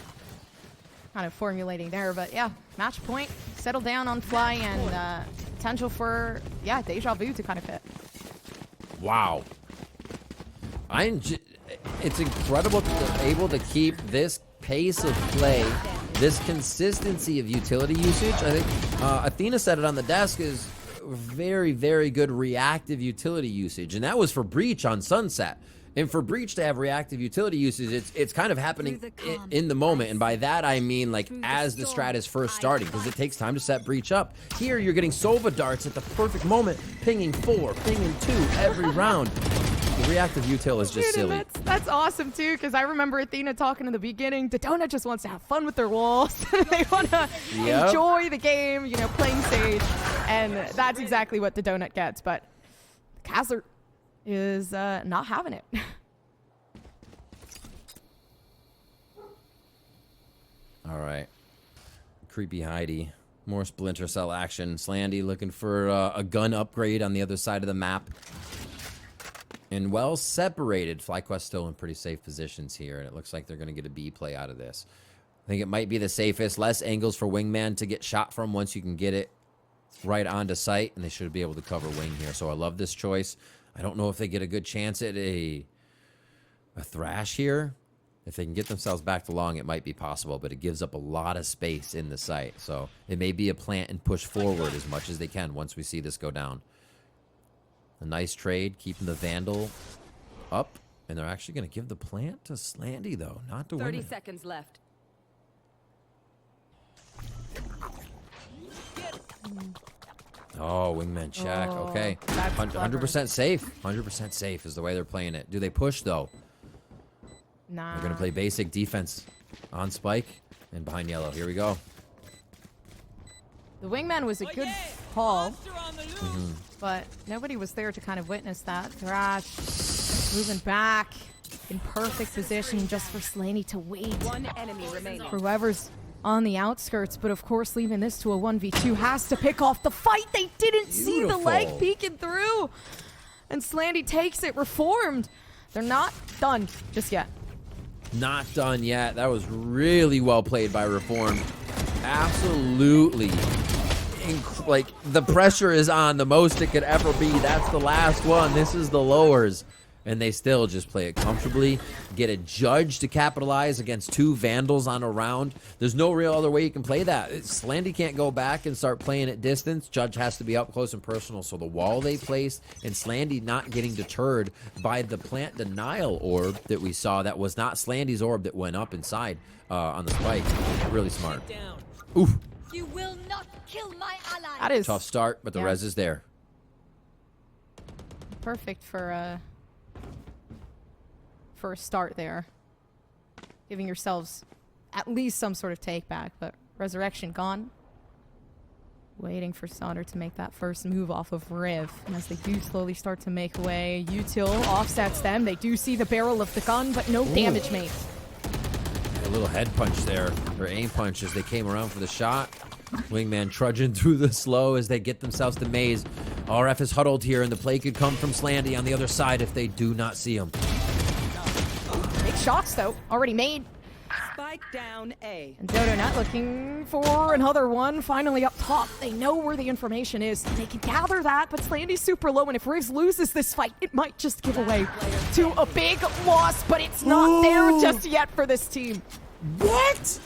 kind of formulating there, but yeah, match point, settle down on Fly, and potential for, yeah, Deja Vu to kind of hit. Wow. It's incredible that they're able to keep this pace of play, this consistency of utility usage. I think Athena said it on the desk, is very, very good reactive utility usage, and that was for Breach on Sunset. And for Breach to have reactive utility usage, it's kind of happening in the moment. And by that, I mean, like, as the strat is first starting, because it takes time to set Breach up. Here, you're getting Sova darts at the perfect moment, pinging 4, pinging 2 every round. The reactive util is just silly. That's awesome, too, because I remember Athena talking in the beginning. Donut just wants to have fun with their walls. They want to enjoy the game, you know, playing Sage. And that's exactly what the Donut gets. But Kazler is not having it. All right. Creepy Heidi. More Splinter Cell action. Slandy looking for a gun upgrade on the other side of the map. And well separated. FlyQuest still in pretty safe positions here. And it looks like they're going to get a B play out of this. I think it might be the safest. Less angles for Wingman to get shot from once you can get it right onto sight. And they should be able to cover Wing here. So I love this choice. I don't know if they get a good chance at a Thrash here. If they can get themselves back to long, it might be possible, but it gives up a lot of space in the site. So it may be a plant and push forward as much as they can once we see this go down. A nice trade, keeping the Vandal up. And they're actually going to give the plant to Slandy, though, not to Wingman. 30 seconds left. Oh, Wingman check. Okay. 100% safe. 100% safe is the way they're playing it. Do they push, though? Nah. They're going to play basic defense on Spike and behind yellow. Here we go. The Wingman was a good call, but nobody was there to kind of witness that. Thrash moving back in perfect position just for Slaney to wait. 1 enemy remaining. For whoever's on the outskirts, but of course leaving this to a 1v2 has to pick off the fight. They didn't see the leg peeking through. And Slandy takes it, reformed. They're not done just yet. Not done yet. That was really well played by Reform. Absolutely. Like, the pressure is on the most it could ever be. That's the last one. This is the lowers. and they still just play it comfortably, get a judge to capitalize against 2 Vandals on a round. There's no real other way you can play that. Slandy can't go back and start playing at distance. Judge has to be up close and personal, so the wall they place, and Slandy not getting deterred by the plant denial orb that we saw. That was not Slandy's orb that went up inside on the spike. Really smart. Oof. You will not kill my ally. That is Tough start, but the res is there. perfect for a start there. Giving yourselves at least some sort of take back, but Resurrection gone. Waiting for Saunder to make that first move off of Riv. And as they do slowly start to make way, Util offsets them. They do see the barrel of the gun, but no damage made. A little head punch there, or aim punch as they came around for the shot. Wingman trudging through the slow as they get themselves to Maze. RF is huddled here, and the play could come from Slandy on the other side if they do not see him. Big shots, though, already made. Spike down A. And Dodo not looking for another one. Finally up top. They know where the information is. They can gather that, but Slandy's super low, and if Rivs loses this fight, it might just give away to a big loss, but it's not there just yet for this team. What?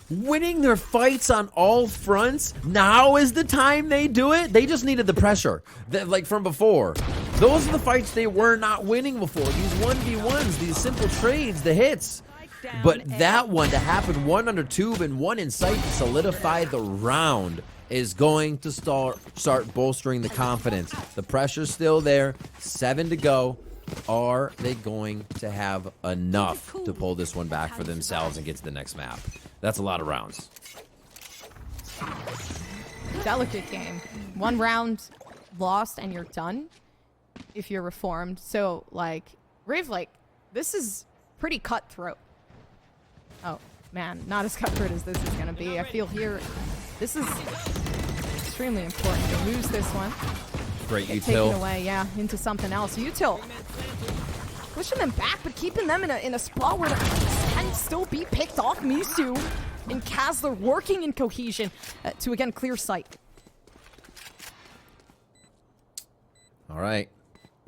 Winning their fights on all fronts? Now is the time they do it? They just needed the pressure, like from before. Those are the fights they were not winning before. These 1v1s, these simple trades, the hits. But that one to happen, 1 under tube and 1 in sight to solidify the round is going to start bolstering the confidence. The pressure's still there. 7 to go. Are they going to have enough to pull this one back for themselves and get to the next map? That's a lot of rounds. Delicate game. 1 round lost and you're done if you're reformed. So, like, Riv, like, this is pretty cutthroat. Oh, man, not as cutthroat as this is going to be. I feel here, this is extremely important to lose this one. Great Get Util. taken away, yeah, into something else. Util pushing them back, but keeping them in a spot where they can still be picked off. Misu and Kazler working in cohesion to, again, clear sight. All right.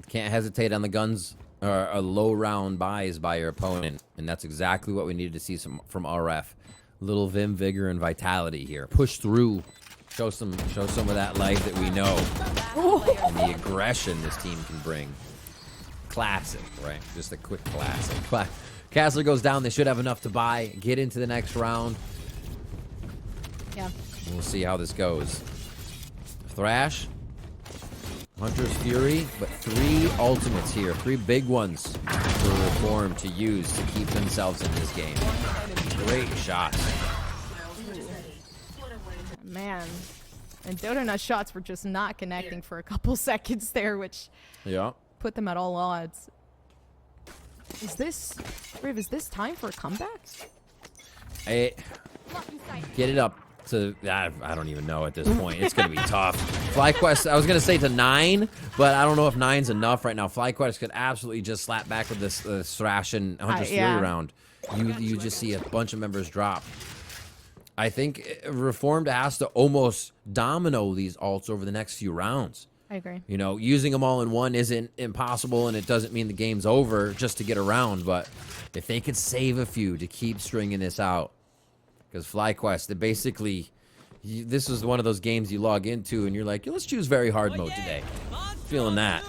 Can't hesitate on the guns or low round buys by your opponent, and that's exactly what we needed to see from RF. Little vim, vigor, and vitality here. Push through. Show some of that life that we know. And the aggression this team can bring. Classic, right? Just a quick classic. Kazler goes down. They should have enough to buy. Get into the next round. Yeah. We'll see how this goes. Thrash. Hunter's Fury, but 3 ultimates here. 3 big ones for Reform to use to keep themselves in this game. Great shots. Man. And Dodonut's shots were just not connecting for a couple seconds there, which put them at all odds. Is this, Riv, is this time for a comeback? Get it up to, I don't even know at this point. It's going to be tough. FlyQuest, I was going to say to 9, but I don't know if 9's enough right now. FlyQuest could absolutely just slap back with this Thrash and Hunter's Fury round. You just see a bunch of members drop. I think Reformed has to almost domino these ults over the next few rounds. I agree. You know, using them all in one isn't impossible, and it doesn't mean the game's over just to get around, but if they could save a few to keep stringing this out, because FlyQuest, it basically, this is one of those games you log into and you're like, let's choose very hard mode today. Feeling that.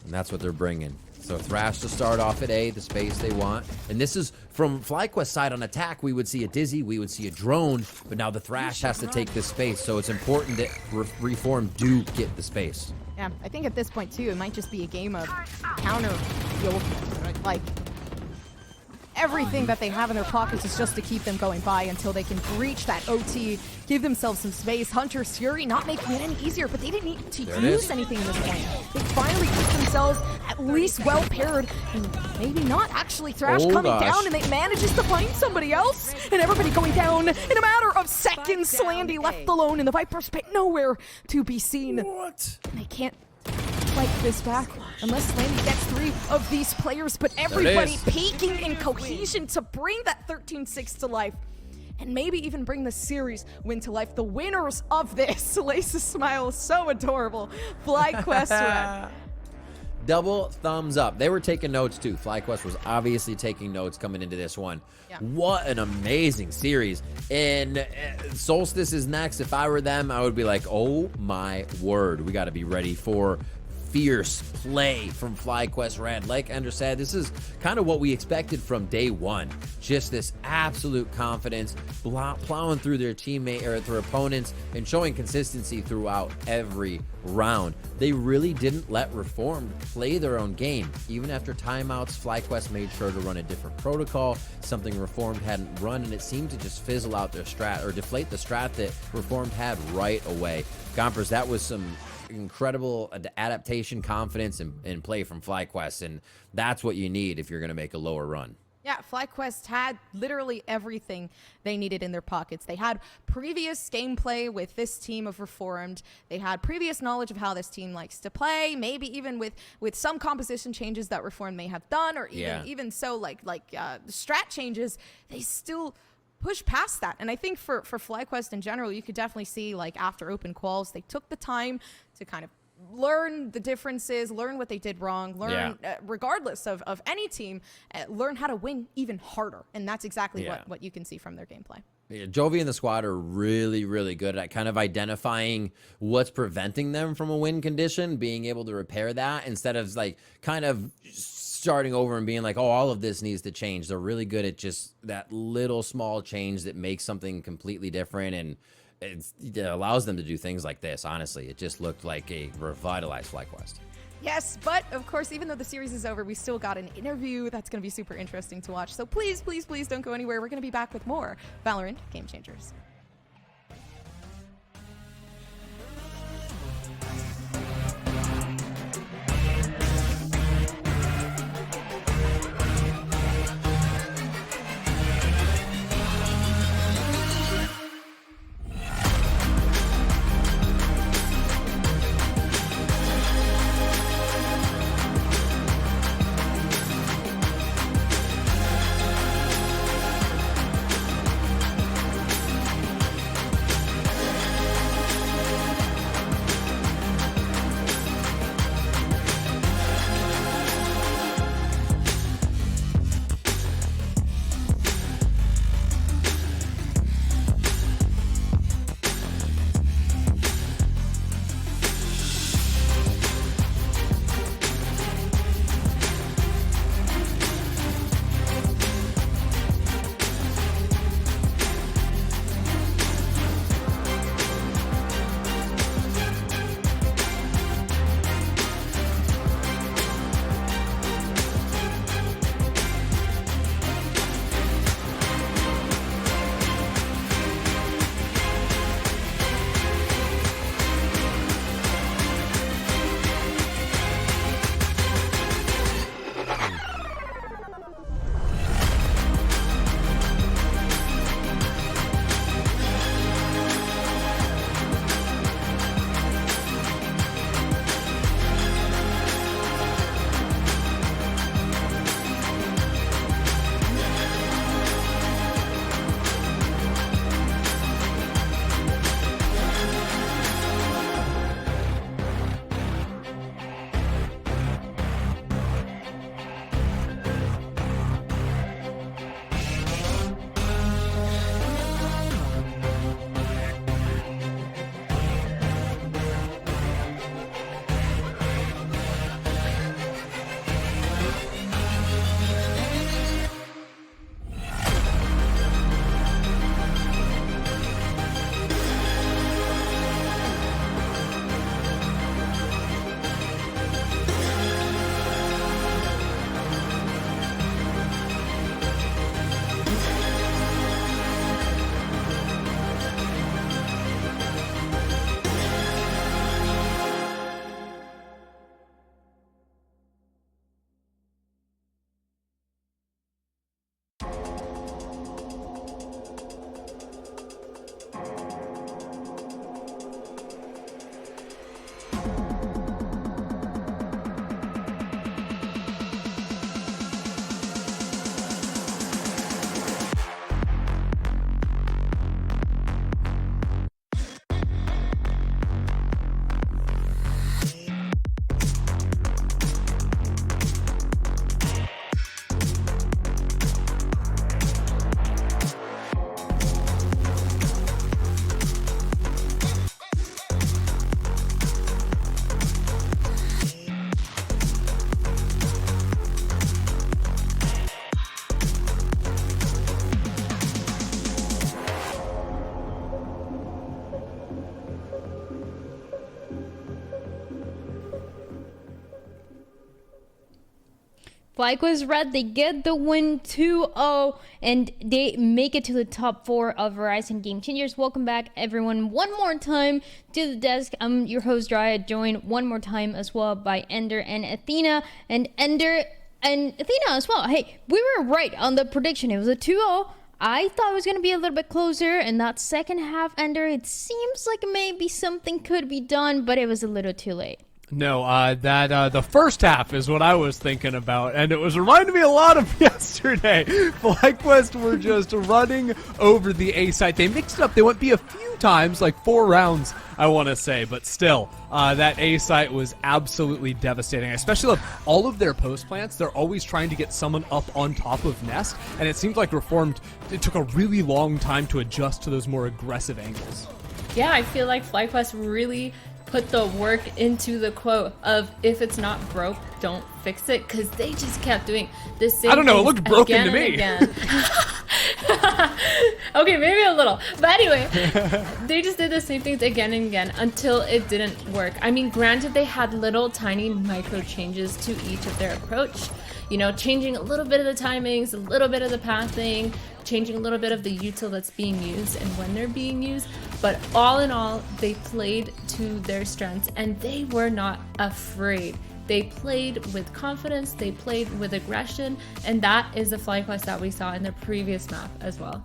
And that's what they're bringing. So Thrash to start off at A, the space they want. And this is from FlyQuest side on attack. We would see a Dizzy, we would see a drone, but now the Thrash has to take this space. So it's important that Reform do get the space. Yeah, I think at this point too, it might just be a game of counter, like everything that they have in their pockets is just to keep them going by until they can breach that OT, give themselves some space. Hunter's Fury not making it any easier, but they didn't need to use anything in this point. They finally keep themselves at least well paired, and maybe not. Actually, Thrash coming down, and they manages to find somebody else, and everybody going down in a matter of seconds. Slandy left alone in the Viper's pit, nowhere to be seen. What? And they can't fight this back unless Slandy gets 3 of these players, but everybody peaking in cohesion to bring that 13-6 to life and maybe even bring the series win to life. The winners of this, Lace's smile is so adorable. FlyQuest Red. double thumbs up. They were taking notes too. FlyQuest was obviously taking notes coming into this one. Yeah. What an amazing series. And Solstice is next. If I were them, I would be like, oh my word, we got to be ready for fierce play from FlyQuest Red. Like Ender said, this is kind of what we expected from day one. Just this absolute confidence, plowing through their teammate or their opponents and showing consistency throughout every round. They really didn't let Reformed play their own game. Even after timeouts, FlyQuest made sure to run a different protocol, something Reformed hadn't run, and it seemed to just fizzle out their strat or deflate the strat that Reformed had right away. Gompers, that was some incredible adaptation, confidence, and play from FlyQuest, and that's what you need if you're going to make a lower run. Yeah, FlyQuest had literally everything they needed in their pockets. They had previous gameplay with this team of Reformed. They had previous knowledge of how this team likes to play, maybe even with some composition changes that Reformed may have done, or even so like strat changes. They still push past that. And I think for FlyQuest in general, you could definitely see, like, after open quals, they took the time to kind of learn the differences, learn what they did wrong, learn, regardless of any team, learn how to win even harder. And that's exactly what you can see from their gameplay. Yeah, Jovi and the squad are really, really good at kind of identifying what's preventing them from a win condition, being able to repair that instead of like kind of starting over and being like, oh, all of this needs to change. They're really good at just that little small change that makes something completely different, and it allows them to do things like this. Honestly, it just looked like a revitalized FlyQuest. Yes, but of course, even though the series is over, we still got an interview that's going to be super interesting to watch. So please, please, please don't go anywhere. We're going to be back with more VALORANT Game Changers. FlyQuest Red, they get the win 2-0, and they make it to the top 4 of Verizon Game Changers. Welcome back, everyone, one more time to the desk. I'm your host, Dryad, joined one more time as well by Ender and Athena. And Ender and Athena as well. Hey, we were right on the prediction. It was a 2-0. I thought it was going to be a little bit closer in that second half, Ender. It seems like maybe something could be done, but it was a little too late. No, the first half is what I was thinking about, and it was reminding me a lot of yesterday. FlyQuest were just running over the A site. They mixed it up. They went B a few times, like 4 rounds, I want to say, but still, that A site was absolutely devastating. Especially with all of their post plants, they're always trying to get someone up on top of Nest, and it seems like Reformed, it took a really long time to adjust to those more aggressive angles. Yeah, I feel like FlyQuest really put the work into the quote of if it's not broke, don't fix it, because they just kept doing the same. I don't know, it looked broken to me. Okay, maybe a little, but anyway, they just did the same things again and again until it didn't work. I mean, granted, they had little tiny micro changes to each of their approach, you know, changing a little bit of the timings, a little bit of the pathing, changing a little bit of the util that's being used and when they're being used, but all in all, they played to their strengths and they were not afraid. They played with confidence, they played with aggression, and that is the FlyQuest that we saw in the previous map as well.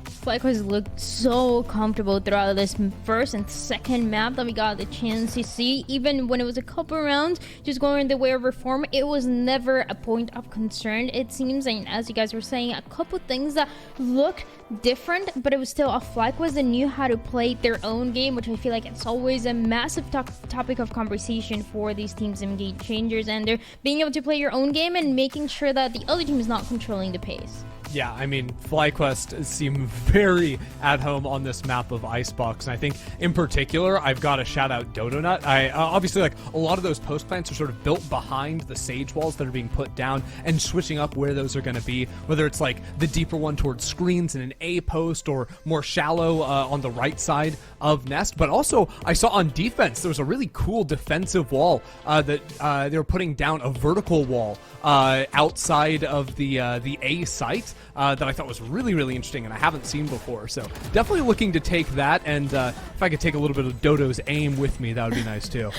FlyQuest looked so comfortable throughout this first and second map that we got the chance to see. Even when it was a couple rounds just going the way of Reform, it was never a point of concern. It seems, and as you guys were saying, a couple things that looked different, but it was still a FlyQuest that knew how to play their own game, which I feel like it's always a massive topic of conversation for these teams in Game Changers, and they're being able to play your own game and making sure that the other team is not controlling the pace. Yeah, I mean, FlyQuest seem very at home on this map of Icebox, and I think in particular, I've got to shout out Dodonut. I obviously, like, a lot of those post plants are sort of built behind the sage walls that are being put down and switching up where those are going to be, whether it's like the deeper one towards screens in an A post or more shallow on the right side of Nest. But also, I saw on defense, there was a really cool defensive wall that they were putting down, a vertical wall outside of the A site. That I thought was really, really interesting and I haven't seen before. So definitely looking to take that, and if I could take a little bit of Dodo's aim with me, that would be nice too.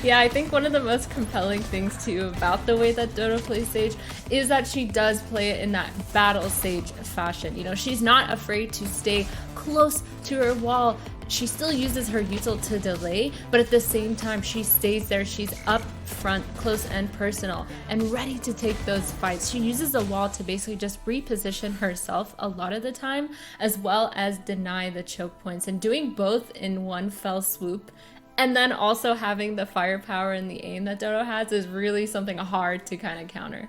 Yeah, I think one of the most compelling things too about the way that Dodo plays Sage is that she does play it in that battle Sage fashion. You know, she's not afraid to stay close to her wall. She still uses her util to delay, but at the same time, she stays there. She's up front, close and personal, and ready to take those fights. She uses the wall to basically just reposition herself a lot of the time, as well as deny the choke points, and doing both in one fell swoop. And then also having the firepower and the aim that Dodo has is really something hard to kind of counter.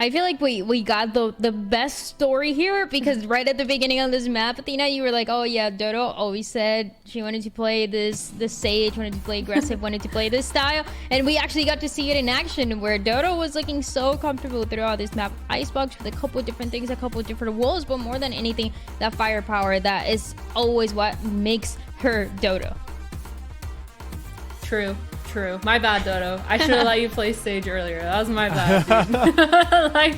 I feel like we got the best story here, because right at the beginning of this map, Athena, you were like, oh yeah, Dodo always said she wanted to play this Sage, wanted to play aggressive, wanted to play this style, and we actually got to see it in action where Dodo was looking so comfortable throughout this map. Icebox with a couple different things, a couple different walls, but more than anything, that firepower, that is always what makes her Dodo. True. My bad, Dodo. I should have let you play Sage earlier. That was my bad. Like,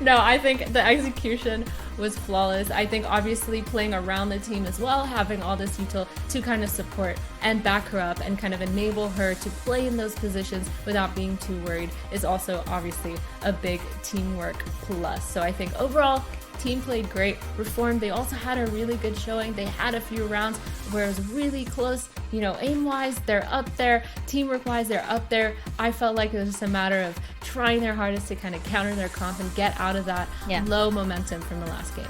no, I think the execution was flawless. I think obviously playing around the team as well, having all this util to kind of support and back her up and kind of enable her to play in those positions without being too worried is also obviously a big teamwork plus. So I think overall, team played great. Reformed, they also had a really good showing. They had a few rounds where it was really close. You know, aim-wise, they're up there. Teamwork-wise, they're up there. I felt like it was just a matter of trying their hardest to kind of counter their comp and get out of that low momentum from the last game.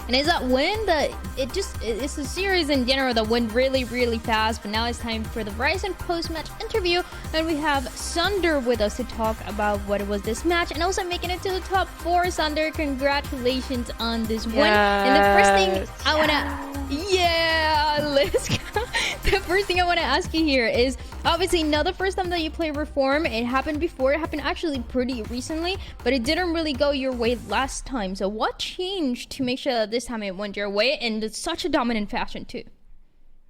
And it's that win that it's a series in general that went really, really fast. But now it's time for the Verizon post-match interview, and we have Sunder with us to talk about what it was this match and also making it to the top 4. Sunder, congratulations on this win. And the first thing I wanna, let's go. The first thing I want to ask you here is obviously not the first time that you play Reform. It happened before. It happened actually pretty recently, but it didn't really go your way last time. So what changed to make sure that this time it went your way and it's such a dominant fashion too?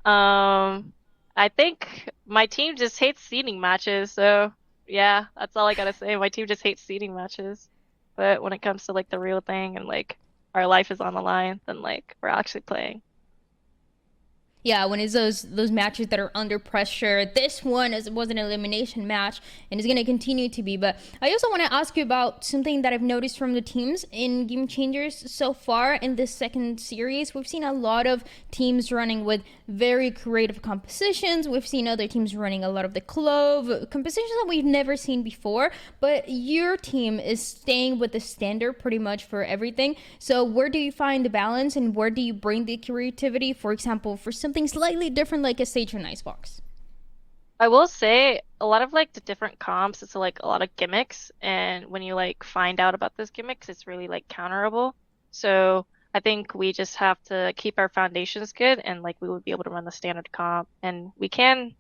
I think my team just hates seeding matches, so yeah, that's all I gotta say. My team just hates seeding matches. But when it comes to like the real thing and like our life is on the line, then like we're actually playing. Yeah, when it's those matches that are under pressure. This one was an elimination match and is going to continue to be. But I also want to ask you about something that I've noticed from the teams in Game Changers so far in this second series. We've seen a lot of teams running with very creative compositions. We've seen other teams running a lot of the Clove compositions that we've never seen before. But your team is staying with the standard pretty much for everything. So where do you find the balance and where do you bring the creativity, for example, for something slightly different like a Sage and Icebox? I will say a lot of like the different comps, it's like a lot of gimmicks, and when you like find out about those gimmicks, it's really like counterable. So I think we just have to keep our foundations good, and like we would be able to run the standard comp, and we can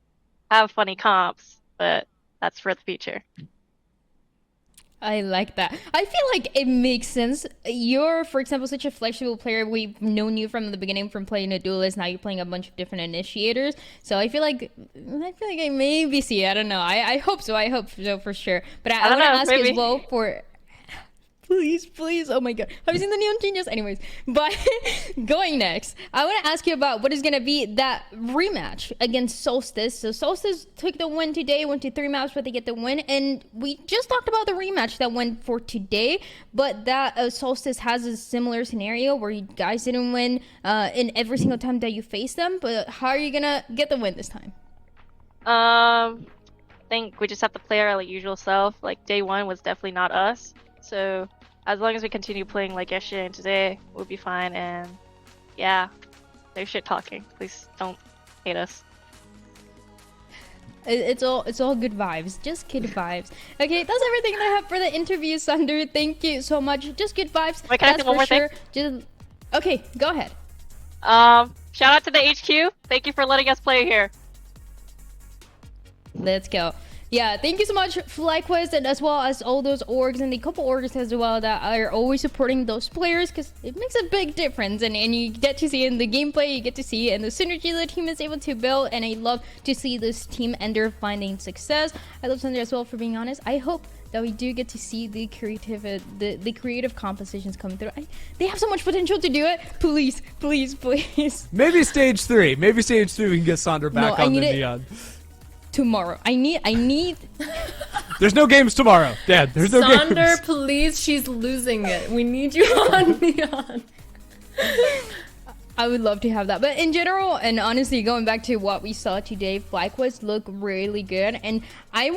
have funny comps, but that's for the future. I like that. I feel like it makes sense. You're, for example, such a flexible player. We've known you from the beginning from playing a duelist. Now you're playing a bunch of different initiators. So I feel like I maybe see. I don't know. I hope so. I hope so for sure. But I want to ask you as well for. Please. Oh my god. Have you seen the Neon Genius? Anyways, but going next, I want to ask you about what is going to be that rematch against Solstice. So Solstice took the win today, went to 3 maps, but they get the win. And we just talked about the rematch that went for today, but that Solstice has a similar scenario where you guys didn't win in every single time that you faced them. But how are you going to get the win this time? I think we just have to play our like usual self. Like day one was definitely not us. So as long as we continue playing like yesterday and today, we'll be fine. And yeah, no shit talking. Please don't hate us. It's all good vibes, just good vibes. Okay, that's everything that I have for the interview, Sunder. Thank you so much. Just good vibes. Wait, can I say one more thing? Okay, go ahead. Shout out to the HQ. Thank you for letting us play here. Let's go. Yeah, thank you so much, FlyQuest, and as well as all those orgs and the couple orgs as well that are always supporting those players, because it makes a big difference. And you get to see in the gameplay, you get to see in the synergy the team is able to build, and I love to see this team ender finding success. I love Sunder as well, for being honest. I hope that we do get to see the creative compositions coming through. They have so much potential to do it. Please. Maybe stage 3. Maybe stage 3 we can get Sunder back on the Neon. Tomorrow. I need There's no games tomorrow. Dad, there's no games. Sunder, please, she's losing it. We need you on Neon. I would love to have that. But in general, and honestly, going back to what we saw today, FlyQuest look really good. And I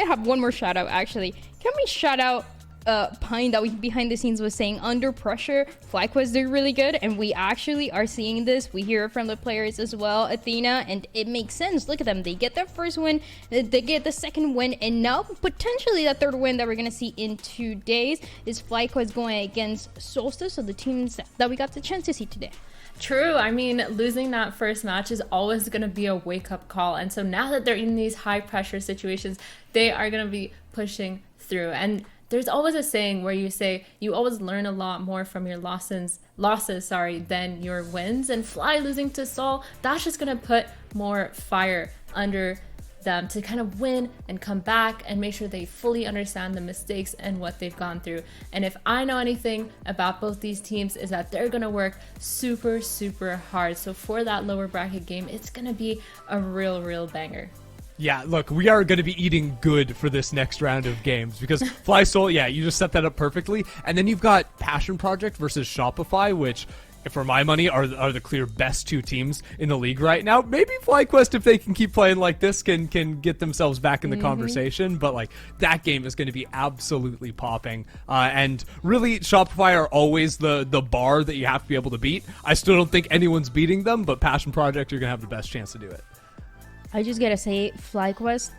have one more shout out actually. Can we shout out Pine that we behind the scenes was saying under pressure FlyQuest did really good, and we actually are seeing this. We hear it from the players as well, Athena, and it makes sense. Look at them, they get their first win, they get the second win, and now potentially the third win that we're gonna see in 2 days is FlyQuest going against Solstice, so the teams that we got the chance to see today. True. I mean, losing that first match is always going to be a wake-up call, and so now that they're in these high-pressure situations, they are going to be pushing through. And there's always a saying where you say you always learn a lot more from your losses than your wins. And Fly losing to Sol, that's just gonna put more fire under them to kind of win and come back and make sure they fully understand the mistakes and what they've gone through. And if I know anything about both these teams is that they're gonna work super hard. So for that lower bracket game, it's gonna be a real banger. Yeah, look, we are going to be eating good for this next round of games because Fly Soul, yeah, you just set that up perfectly. And then you've got Passion Project versus Shopify, which, for my money, are the clear best 2 teams in the league right now. Maybe FlyQuest, if they can keep playing like this, can get themselves back in the conversation. But, like, that game is going to be absolutely popping. And really, Shopify are always the bar that you have to be able to beat. I still don't think anyone's beating them, but Passion Project, you're going to have the best chance to do it. I just gotta say, FlyQuest,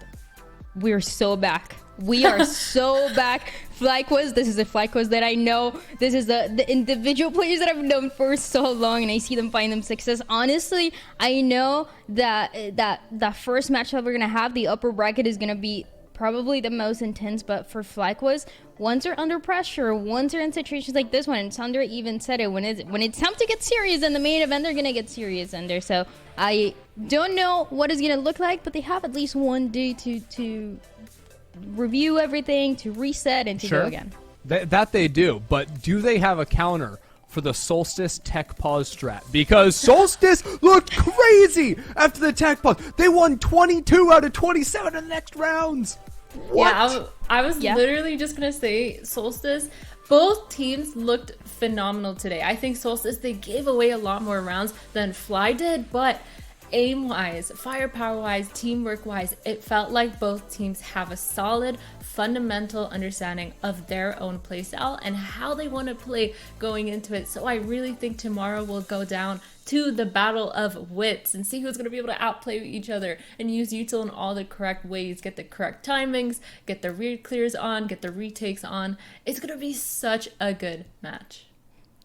we're so back. We are so back. FlyQuest, this is the FlyQuest that I know. This is the individual players that I've known for so long, and I see them find them success. Honestly, I know that first match that we're gonna have, the upper bracket, is gonna be probably the most intense. But for FlyQuest, once they're under pressure, once they're in situations like this one, and Sandra even said it, when it's time to get serious in the main event, they're gonna get serious in there. So I don't know what it's gonna look like, but they have at least one day to review everything, to reset, and to go again. That they do, but do they have a counter for the Solstice tech pause strat? Because Solstice looked crazy after the tech pause. They won 22 out of 27 in the next rounds. What? Yeah, I was literally just going to say Solstice. Both teams looked phenomenal today. I think Solstice, they gave away a lot more rounds than Fly did, but aim-wise, firepower-wise, teamwork-wise, it felt like both teams have a solid, fundamental understanding of their own playstyle and how they want to play going into it. So I really think tomorrow will go down to the battle of wits and see who's going to be able to outplay each other and use util in all the correct ways, get the correct timings, get the read clears on, get the retakes on. It's going to be such a good match.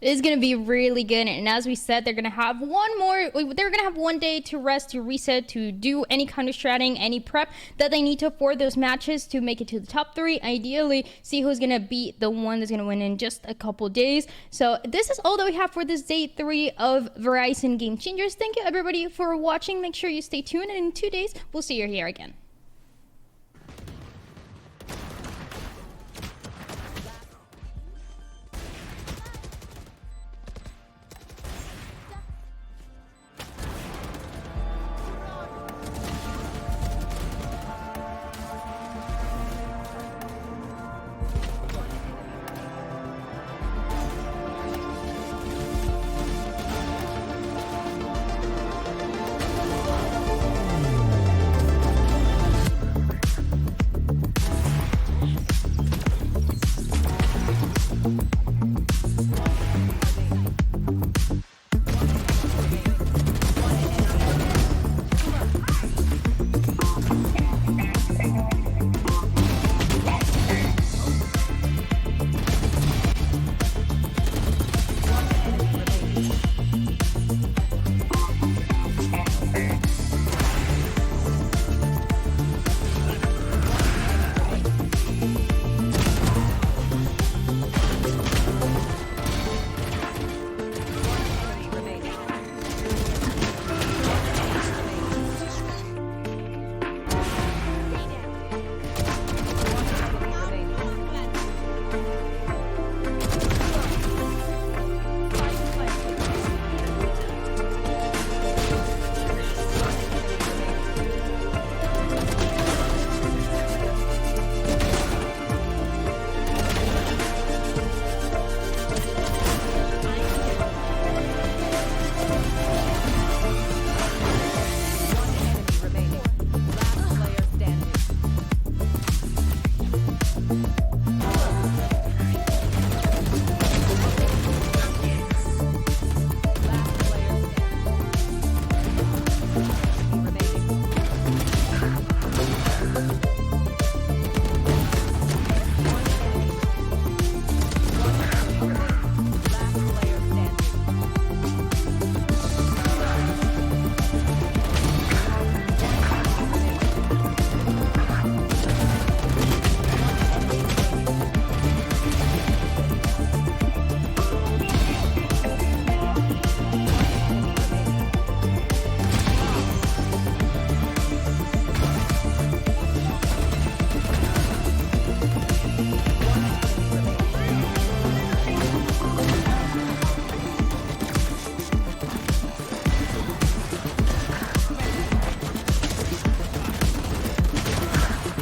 It's going to be really good, and as we said, they're going to have one day to rest, to reset, to do any kind of stratting, any prep that they need to for those matches to make it to the top 3. Ideally, see who's going to be the one that's going to win in just a couple days. So this is all that we have for this day 3 of Verizon Game Changers. Thank you everybody for watching. Make sure you stay tuned, and in 2 days, we'll see you here again.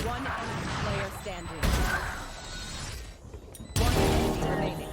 One enemy remaining.